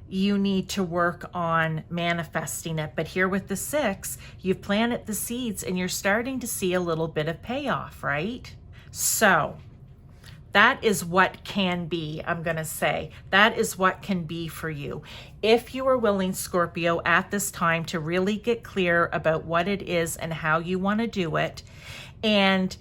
you need to work on manifesting it. But here with the Six, you've planted the seeds and you're starting to see a little bit of payoff, right? So that is what can be, I'm going to say. That is what can be for you. If you are willing, Scorpio, at this time to really get clear about what it is and how you want to do it, and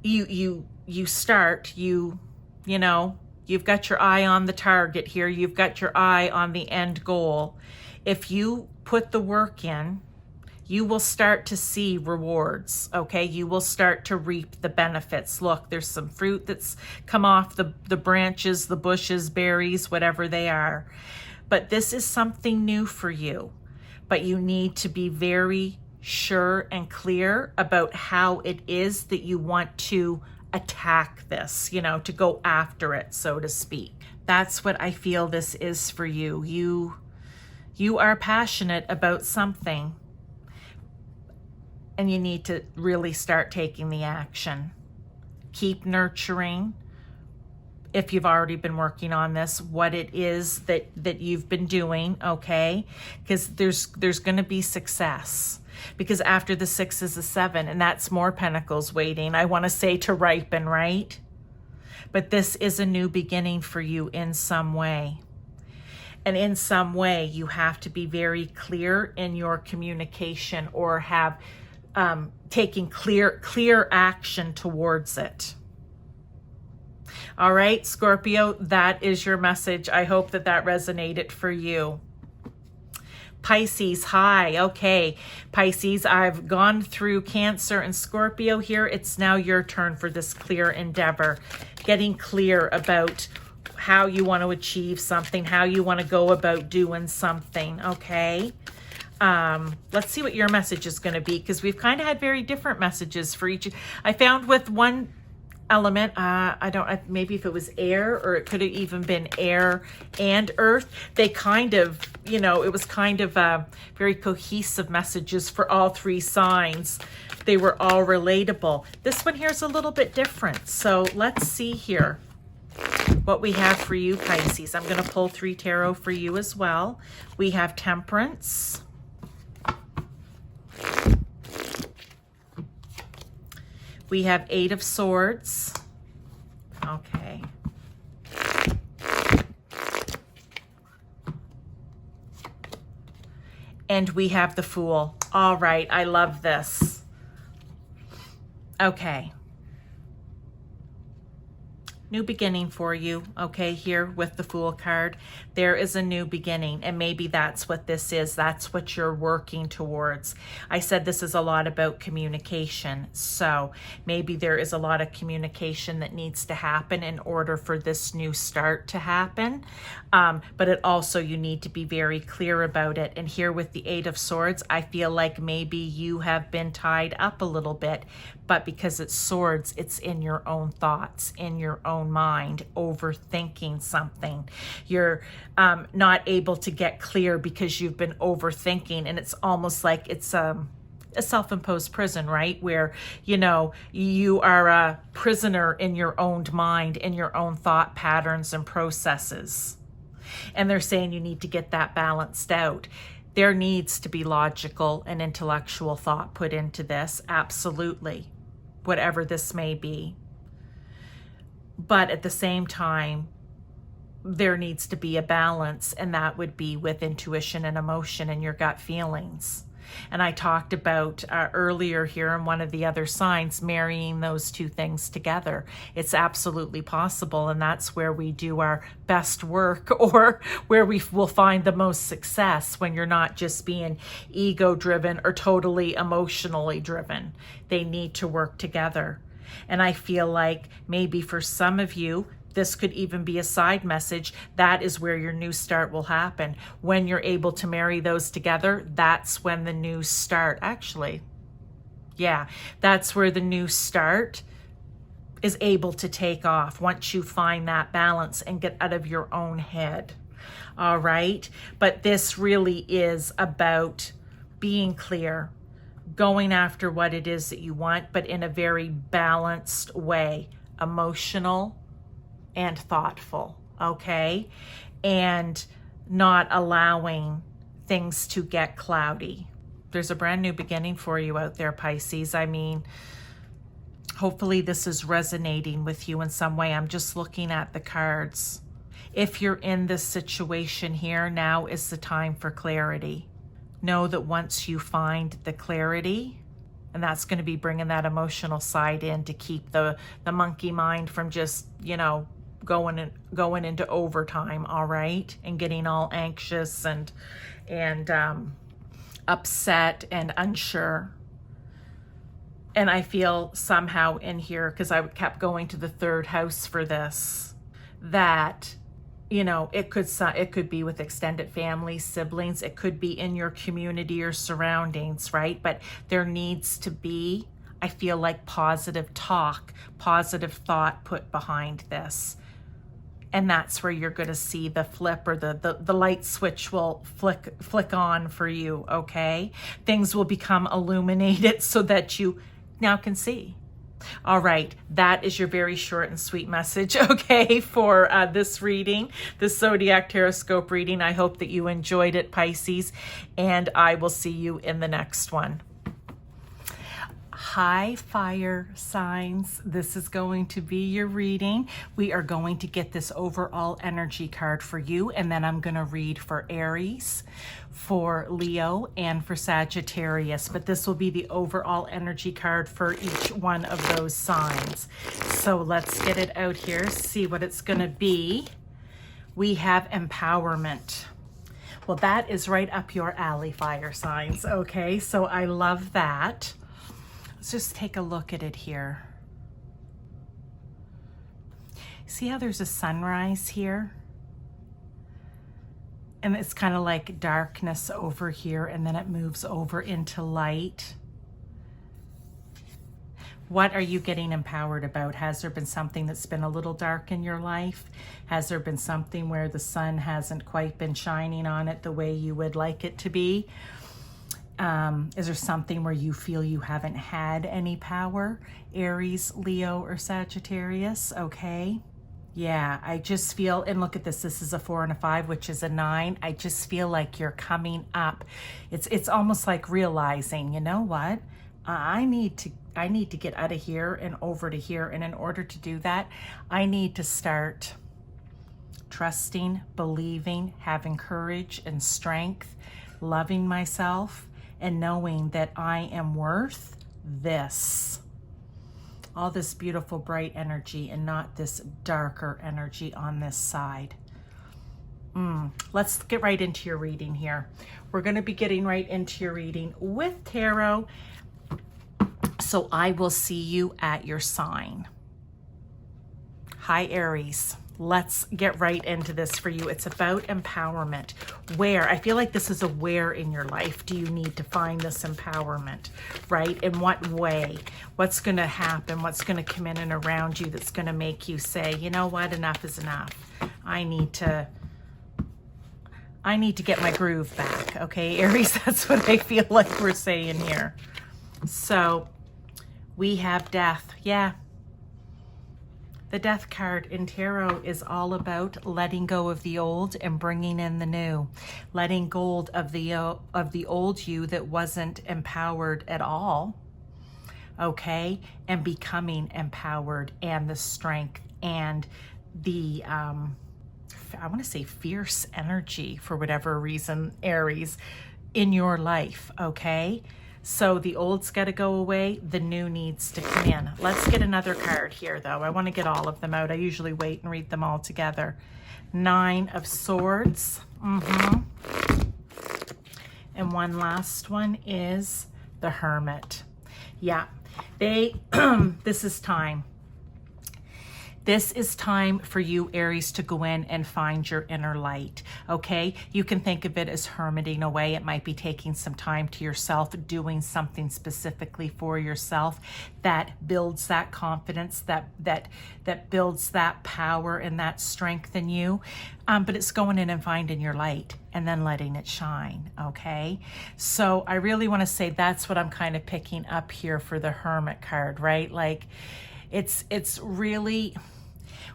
you start, you know, you've got your eye on the target here. You've got your eye on the end goal. If you put the work in, you will start to see rewards, okay? You will start to reap the benefits. Look, there's some fruit that's come off the branches, the bushes, berries, whatever they are. But this is something new for you. But you need to be very sure and clear about how it is that you want to attack this, you know, to go after it, so to speak. That's what I feel this is for you. You are passionate about something, and you need to really start taking the action. Keep nurturing, if you've already been working on this, what it is that you've been doing, okay? Because there's going to be success. Because after the Six is a Seven, and that's more Pentacles waiting, I want to say, to ripen, right? But this is a new beginning for you in some way. And in some way, you have to be very clear in your communication, or have taking clear action towards it. All right, Scorpio, that is your message. I hope that resonated for you. Pisces, hi. Okay, Pisces, I've gone through Cancer and Scorpio here. It's now your turn for this clear endeavor. Getting clear about how you want to achieve something, how you want to go about doing something, okay? Let's see what your message is going to be, because we've kind of had very different messages for each. I found with one element, maybe if it was air, or it could have even been air and earth, they kind of, you know, it was kind of very cohesive messages for all three signs. They were all relatable. This one here is a little bit different. So let's see here what we have for you, Pisces. I'm going to pull 3 tarot for you as well. We have Temperance. We have 8 of Swords. Okay. And we have the Fool. All right, I love this. Okay. New beginning for you, okay, here with the Fool card. There is a new beginning, and maybe that's what this is. That's what you're working towards. I said this is a lot about communication, so maybe there is a lot of communication that needs to happen in order for this new start to happen. But it also, you need to be very clear about it. And here with the 8 of Swords, I feel like maybe you have been tied up a little bit, but because it's swords, it's in your own thoughts, in your own mind, overthinking something. You're not able to get clear because you've been overthinking, and it's almost like it's a self-imposed prison, right? Where, you know, you are a prisoner in your own mind, in your own thought patterns and processes. And they're saying you need to get that balanced out. There needs to be logical and intellectual thought put into this, absolutely, whatever this may be. But at the same time, there needs to be a balance, and that would be with intuition and emotion and your gut feelings. And I talked about earlier here in one of the other signs, marrying those two things together. It's absolutely possible, and that's where we do our best work, or where we will find the most success, when you're not just being ego-driven or totally emotionally driven. They need to work together. And I feel like maybe for some of you, this could even be a side message. That is where your new start will happen. When you're able to marry those together, that's when the new start, actually, yeah, that's where the new start is able to take off, once you find that balance and get out of your own head. All right. But this really is about being clear, going after what it is that you want, but in a very balanced way, emotional and thoughtful, okay? And not allowing things to get cloudy. There's a brand new beginning for you out there, Pisces. I mean, hopefully this is resonating with you in some way. I'm just looking at the cards. If you're in this situation here, now is the time for clarity. Know that once you find the clarity, and that's going to be bringing that emotional side in to keep the monkey mind from just, you know, going into overtime, all right, and getting all anxious and upset and unsure. And I feel somehow in here, because I kept going to the third house for this, that, you know, it could be with extended family, siblings, it could be in your community or surroundings, right? But there needs to be, I feel like, positive talk, positive thought put behind this. And that's where you're going to see the flip, or the light switch will flick on for you, okay? Things will become illuminated so that you now can see. All right, that is your very short and sweet message, okay, for this reading, this Zodiac Taroscope reading. I hope that you enjoyed it, Pisces, and I will see you in the next one. Hi, fire signs. This is going to be your reading. We are going to get this overall energy card for you, and then I'm going to read for Aries, for Leo, and for Sagittarius. But this will be the overall energy card for each one of those signs. So let's get it out here, see what it's going to be. We have empowerment. Well, that is right up your alley, fire signs. Okay, so I love that. Let's just take a look at it here. See how there's a sunrise here? And it's kind of like darkness over here, and then it moves over into light. What are you getting empowered about? Has there been something that's been a little dark in your life? Has there been something where the sun hasn't quite been shining on it the way you would like it to be? Is there something where you feel you haven't had any power? Aries, Leo, or Sagittarius, okay? Yeah, I just feel, and look at this, this is a 4 and a 5, which is a 9. I just feel like you're coming up. It's almost like realizing, you know what? I need to get out of here and over to here. And in order to do that, I need to start trusting, believing, having courage and strength, loving myself, and knowing that I am worth this. All this beautiful bright energy and not this darker energy on this side. Let's get right into your reading here. We're going to be getting right into your reading with tarot. So I will see you at your sign. Hi, Aries. Let's get right into this for you. It's about empowerment. Where? I feel like this is a where in your life do you need to find this empowerment, right? In what way? What's going to happen? What's going to come in and around you that's going to make you say, you know what, enough is enough. I need to get my groove back, okay, Aries? That's what I feel like we're saying here. So we have death. Yeah. The Death card in tarot is all about letting go of the old and bringing in the new. Letting go of the old you that wasn't empowered at all, okay? And becoming empowered, and the strength and the, I want to say fierce energy for whatever reason, Aries, in your life, okay? So the old's got to go away. The new needs to come in. Let's get another card here, though. I want to get all of them out. I usually wait and read them all together. 9 of Swords. And one last one is the Hermit. Yeah, this is time. This is time for you, Aries, to go in and find your inner light, okay? You can think of it as hermiting away. It might be taking some time to yourself, doing something specifically for yourself that builds that confidence, that builds that power and that strength in you. But it's going in and finding your light and then letting it shine, okay? So I really want to say that's what I'm kind of picking up here for the Hermit card, right? Like, it's really,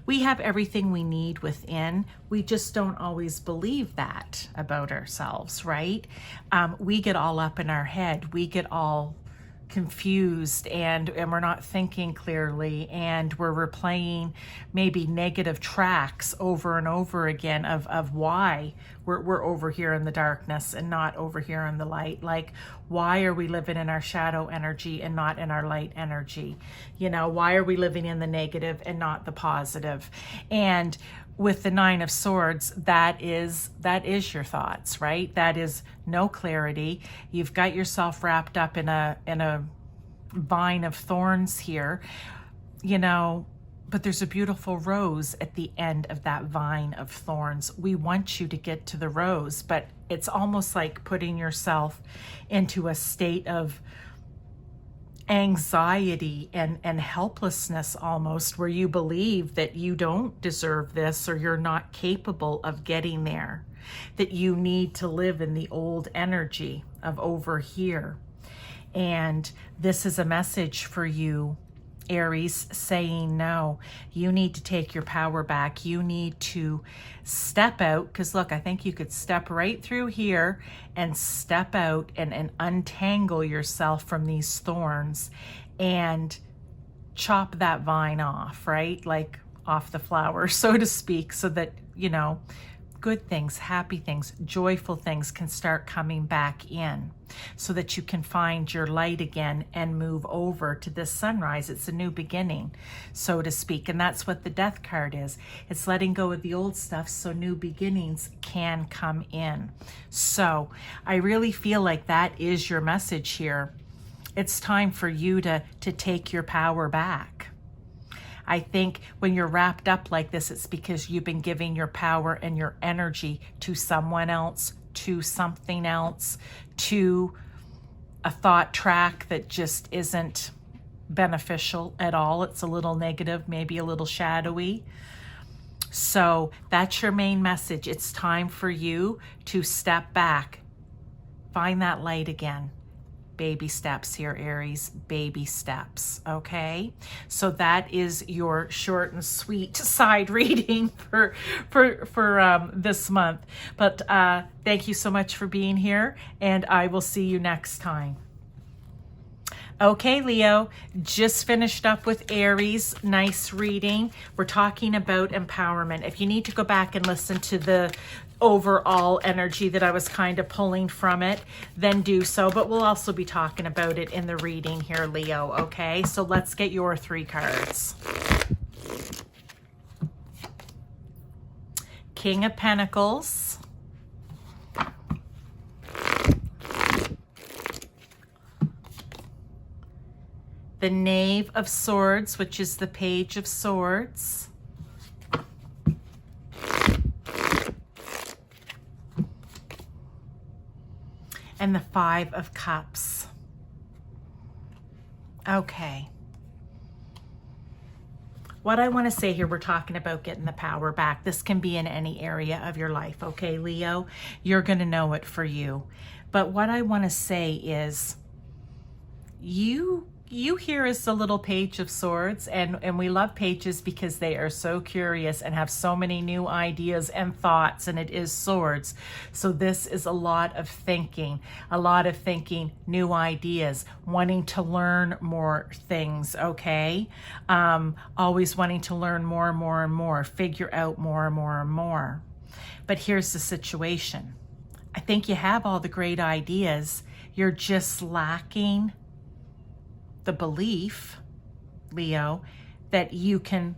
we have everything we need within. We just don't always believe that about ourselves, right? We get all up in our head. We get all confused and we're not thinking clearly, and we're replaying maybe negative tracks over and over again of why we're over here in the darkness and not over here in the light. Like, why are we living in our shadow energy and not in our light energy? You know, why are we living in the negative and not the positive? And with the 9 of Swords, that is your thoughts, right? That is no clarity. You've got yourself wrapped up in a vine of thorns here, you know, but there's a beautiful rose at the end of that vine of thorns. We want you to get to the rose, but it's almost like putting yourself into a state of anxiety and helplessness almost, where you believe that you don't deserve this or you're not capable of getting there, that you need to live in the old energy of over here. And this is a message for you, Aries, saying no. You need to take your power back. You need to step out, because look, I think you could step right through here and step out and untangle yourself from these thorns and chop that vine off, right? Like off the flower, so to speak, so that, you know, good things, happy things, joyful things can start coming back in, so that you can find your light again and move over to this sunrise. It's a new beginning, so to speak. And that's what the Death card is. It's letting go of the old stuff so new beginnings can come in. So I really feel like that is your message here. It's time for you to take your power back. I think when you're wrapped up like this, it's because you've been giving your power and your energy to someone else, to something else, to a thought track that just isn't beneficial at all. It's a little negative, maybe a little shadowy. So that's your main message. It's time for you to step back, find that light again. Baby steps here, Aries, baby steps, okay? So that is your short and sweet side reading for this month. But thank you so much for being here, and I will see you next time. Okay, Leo, just finished up with Aries. Nice reading. We're talking about empowerment. If you need to go back and listen to the overall energy that I was kind of pulling from it, then do so. But we'll also be talking about it in the reading here, Leo, okay? So let's get your 3 cards. King of Pentacles. The Knave of Swords, which is the Page of Swords. And the 5 of Cups. Okay. What I want to say here, we're talking about getting the power back. This can be in any area of your life, okay, Leo? You're going to know it for you. But what I want to say is, you you here is the little Page of Swords, and we love pages because they are so curious and have so many new ideas and thoughts, and it is swords. So this is a lot of thinking, new ideas, wanting to learn more things, okay? Always wanting to learn more and more and more, figure out more and more and more. But here's the situation. I think you have all the great ideas. You're just lacking the belief, Leo, that you can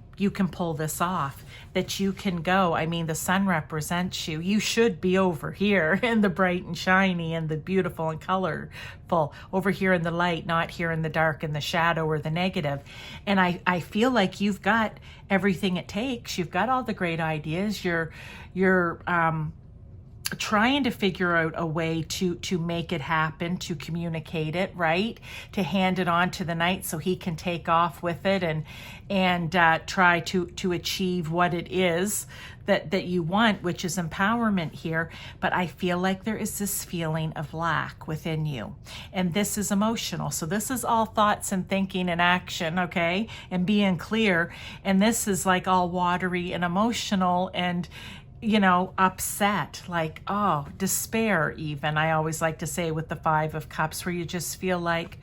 pull this off, that you can go. I mean, the sun represents you. You should be over here in the bright and shiny and the beautiful and colorful, over here in the light, not here in the dark and the shadow or the negative. And I feel like you've got everything it takes. You've got all the great ideas. You're trying to figure out a way to make it happen, to communicate it, right? To hand it on to the knight so he can take off with it and try to achieve what it is that you want, which is empowerment here. But I feel like there is this feeling of lack within you. And this is emotional. So this is all thoughts and thinking and action, okay? And being clear. And this is like all watery and emotional and upset, like, oh, despair even. I always like to say with the Five of Cups, where you just feel like,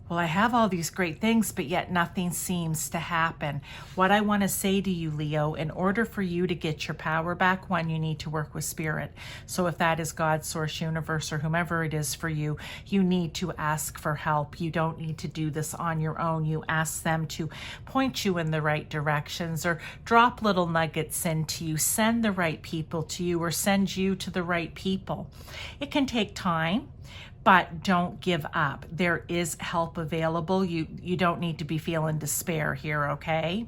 well, I have all these great things, but yet nothing seems to happen. What I want to say to you, Leo, in order for you to get your power back, one, you need to work with spirit. So if that is God, source, universe, or whomever it is for you, you need to ask for help. You don't need to do this on your own. You ask them to point you in the right directions or drop little nuggets into you, send the right people to you, or send you to the right people. It can take time, but don't give up. There is help available. You don't need to be feeling despair here, okay?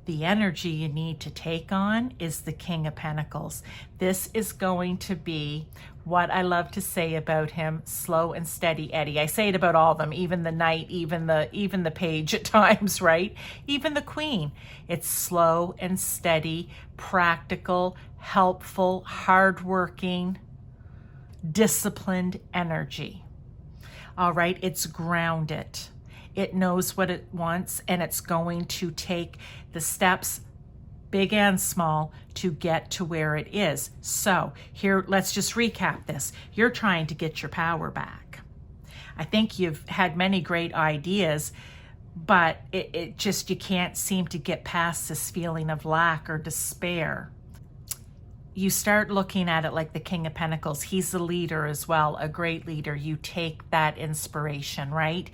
The energy you need to take on is the King of Pentacles. This is going to be what I love to say about him, slow and steady Eddie. I say it about all of them, even the Knight, even the Page at times, right? Even the Queen. It's slow and steady, practical, helpful, hardworking, disciplined energy. All right, it's grounded. It knows what it wants, and it's going to take the steps, big and small, to get to where it is. So here, let's just recap this. You're trying to get your power back. I think you've had many great ideas, but it just, you can't seem to get past this feeling of lack or despair. You start looking at it like the King of Pentacles. He's the leader as well, a great leader. You take that inspiration, right?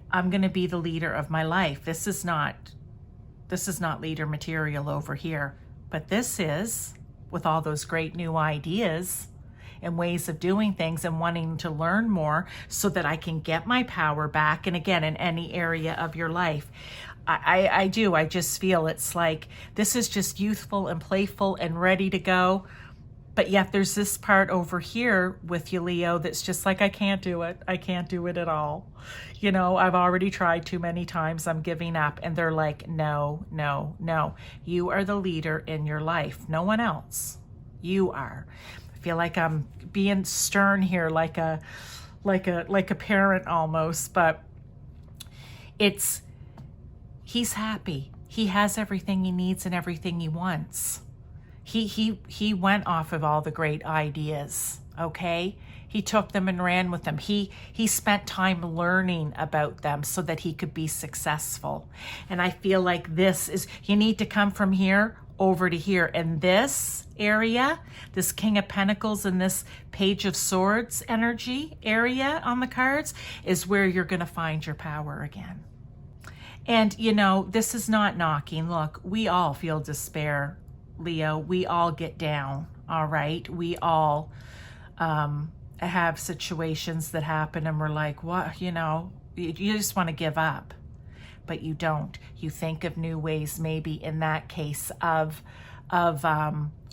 I'm going to be the leader of my life. This is not leader material over here, but this is, with all those great new ideas and ways of doing things and wanting to learn more so that I can get my power back. And again, in any area of your life. I just feel it's like this is just youthful and playful and ready to go. But yet there's this part over here with you, Leo, that's just like, I can't do it. I can't do it at all. I've already tried too many times. I'm giving up. And they're like, no, no, no. You are the leader in your life. No one else. You are. I feel like I'm being stern here, like a parent almost, but he's happy. He has everything he needs and everything he wants. He went off of all the great ideas, okay? He took them and ran with them. He spent time learning about them so that he could be successful. And I feel like this is, you need to come from here over to here. And this area, this King of Pentacles and this Page of Swords energy area on the cards is where you're going to find your power again. And, this is not knocking. Look, we all feel despair, Leo. We all get down, all right? We all have situations that happen and we're like, what, you just want to give up. But you don't. You think of new ways, maybe in that case, of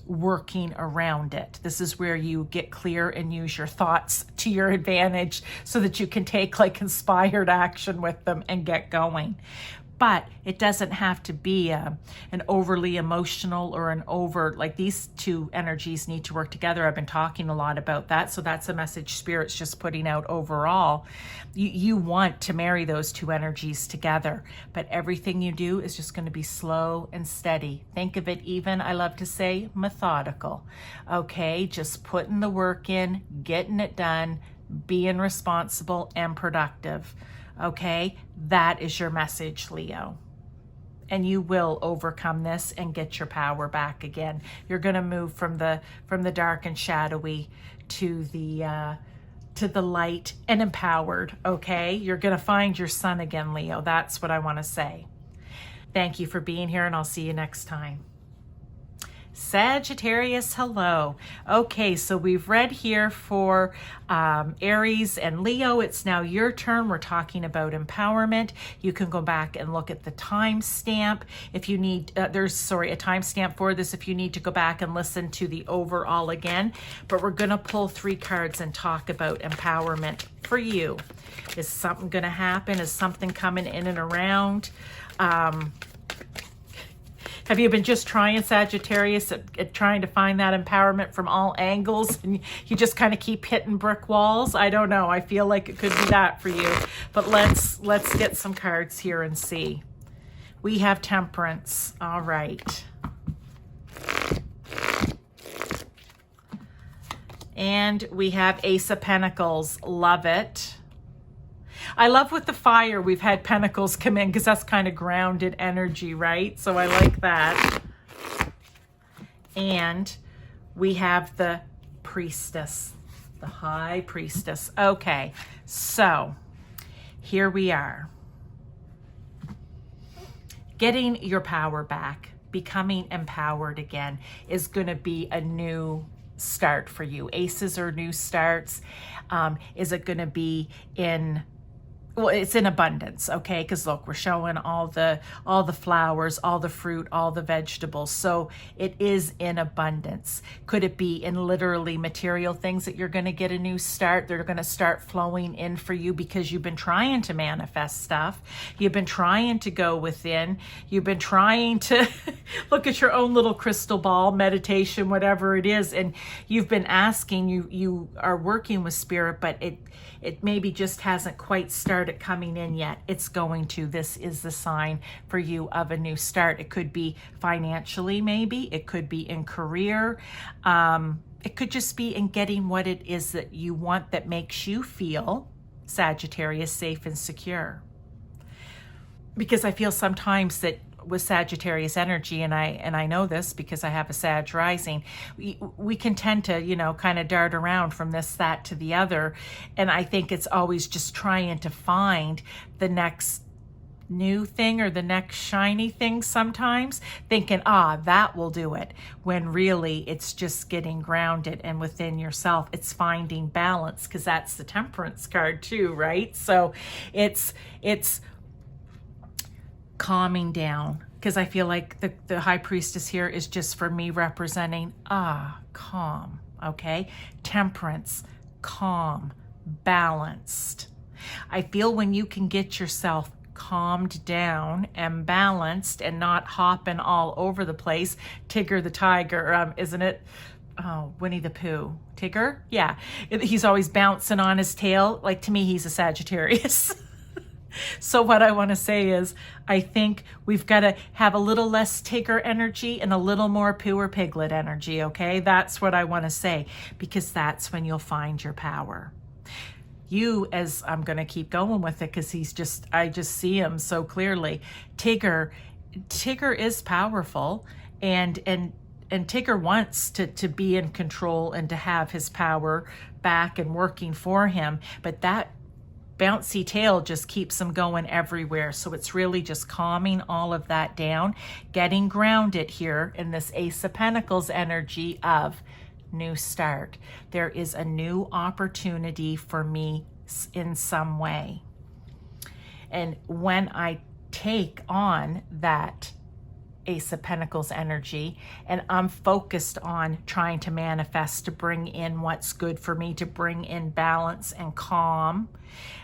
working around it. This is where you get clear and use your thoughts to your advantage so that you can take like inspired action with them and get going. But it doesn't have to be an overly emotional or an over, like these two energies need to work together. I've been talking a lot about that. So that's a message Spirit's just putting out overall. You want to marry those two energies together, but everything you do is just going to be slow and steady. Think of it even, I love to say, methodical. Okay, just putting the work in, getting it done, being responsible and productive. Okay, that is your message, Leo. And you will overcome this and get your power back again. You're going to move from the dark and shadowy to the light and empowered. Okay, you're going to find your sun again, Leo. That's what I want to say. Thank you for being here, and I'll see you next time. Sagittarius, hello. Okay, so we've read here for Aries and Leo. It's now your turn. We're talking about empowerment. You can go back and look at the timestamp if you need. There's a timestamp for this if you need to go back and listen to the overall again. But we're going to pull 3 cards and talk about empowerment for you. Is something going to happen? Is something coming in and around? Have you been just trying, Sagittarius, at trying to find that empowerment from all angles and you just kind of keep hitting brick walls? I don't know. I feel like it could be that for you. But let's get some cards here and see. We have Temperance. All right. And we have Ace of Pentacles. Love it. I love with the fire we've had Pentacles come in because that's kind of grounded energy, right? So I like that. And we have the Priestess, the High Priestess. Okay, so here we are. Getting your power back, becoming empowered again is going to be a new start for you. Aces are new starts. Is it going to be in... Well, it's in abundance, okay? Because look, we're showing all the flowers, all the fruit, all the vegetables. So it is in abundance. Could it be in literally material things that you're going to get a new start? They're going to start flowing in for you because you've been trying to manifest stuff. You've been trying to go within. You've been trying to look at your own little crystal ball, meditation, whatever it is. And you've been asking, you are working with Spirit, but it maybe just hasn't quite started coming in yet. It's going to. This is the sign for you of a new start. It could be financially, maybe. It could be in career. It could just be in getting what it is that you want that makes you feel, Sagittarius, safe and secure. Because I feel sometimes that with Sagittarius energy, and I know this because I have a Sag rising, we can tend to, kind of dart around from this, that to the other. And I think it's always just trying to find the next new thing or the next shiny thing sometimes, thinking, that will do it. When really it's just getting grounded and within yourself. It's finding balance, because that's the Temperance card too, right? So it's calming down, because I feel like the High Priestess here is just for me representing calm. Okay, Temperance, calm, balanced. I feel when you can get yourself calmed down and balanced and not hopping all over the place. Tigger the tiger, isn't it? Oh, Winnie the Pooh. Tigger? Yeah. He's always bouncing on his tail. Like, to me, he's a Sagittarius. So what I want to say is, I think we've got to have a little less Tigger energy and a little more Pooh or Piglet energy, okay? That's what I want to say, because that's when you'll find your power. You, as I'm going to keep going with it, because I just see him so clearly. Tigger is powerful, and Tigger wants to be in control and to have his power back and working for him, but that bouncy tail just keeps him going everywhere. So it's really just calming all of that down, getting grounded here in this Ace of Pentacles energy of new start. There is a new opportunity for me in some way. And when I take on that Ace of Pentacles energy, and I'm focused on trying to manifest, to bring in what's good for me, to bring in balance and calm,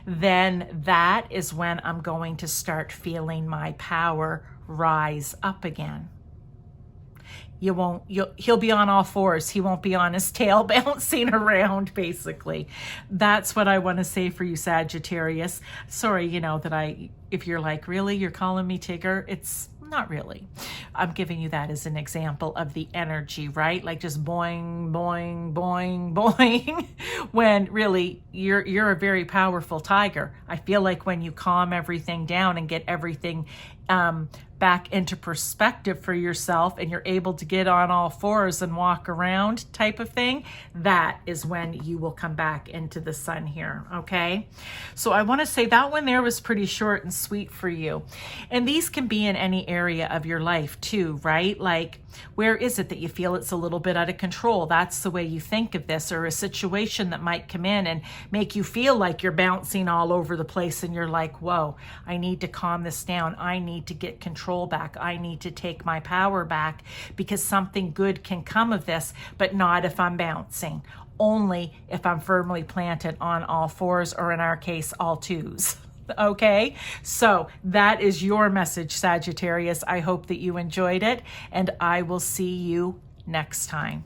then that is when I'm going to start feeling my power rise up again. He'll be on all fours. He won't be on his tail bouncing around, basically. That's what I want to say for you, Sagittarius. Sorry, if you're like, really, you're calling me Tigger? It's not really. I'm giving you that as an example of the energy, right? Like just boing, boing, boing, boing, when really you're a very powerful tiger. I feel like when you calm everything down and get everything back into perspective for yourself, and you're able to get on all fours and walk around type of thing, that is when you will come back into the sun here, okay? So I want to say that one there was pretty short and sweet for you. And these can be in any area of your life too, right? Like, where is it that you feel it's a little bit out of control? That's the way you think of this, or a situation that might come in and make you feel like you're bouncing all over the place, and you're like, whoa, I need to calm this down. I need to get control back. I need to take my power back, because something good can come of this, but not if I'm bouncing. Only if I'm firmly planted on all fours, or in our case, all twos. Okay, so that is your message, Sagittarius. I hope that you enjoyed it, and I will see you next time.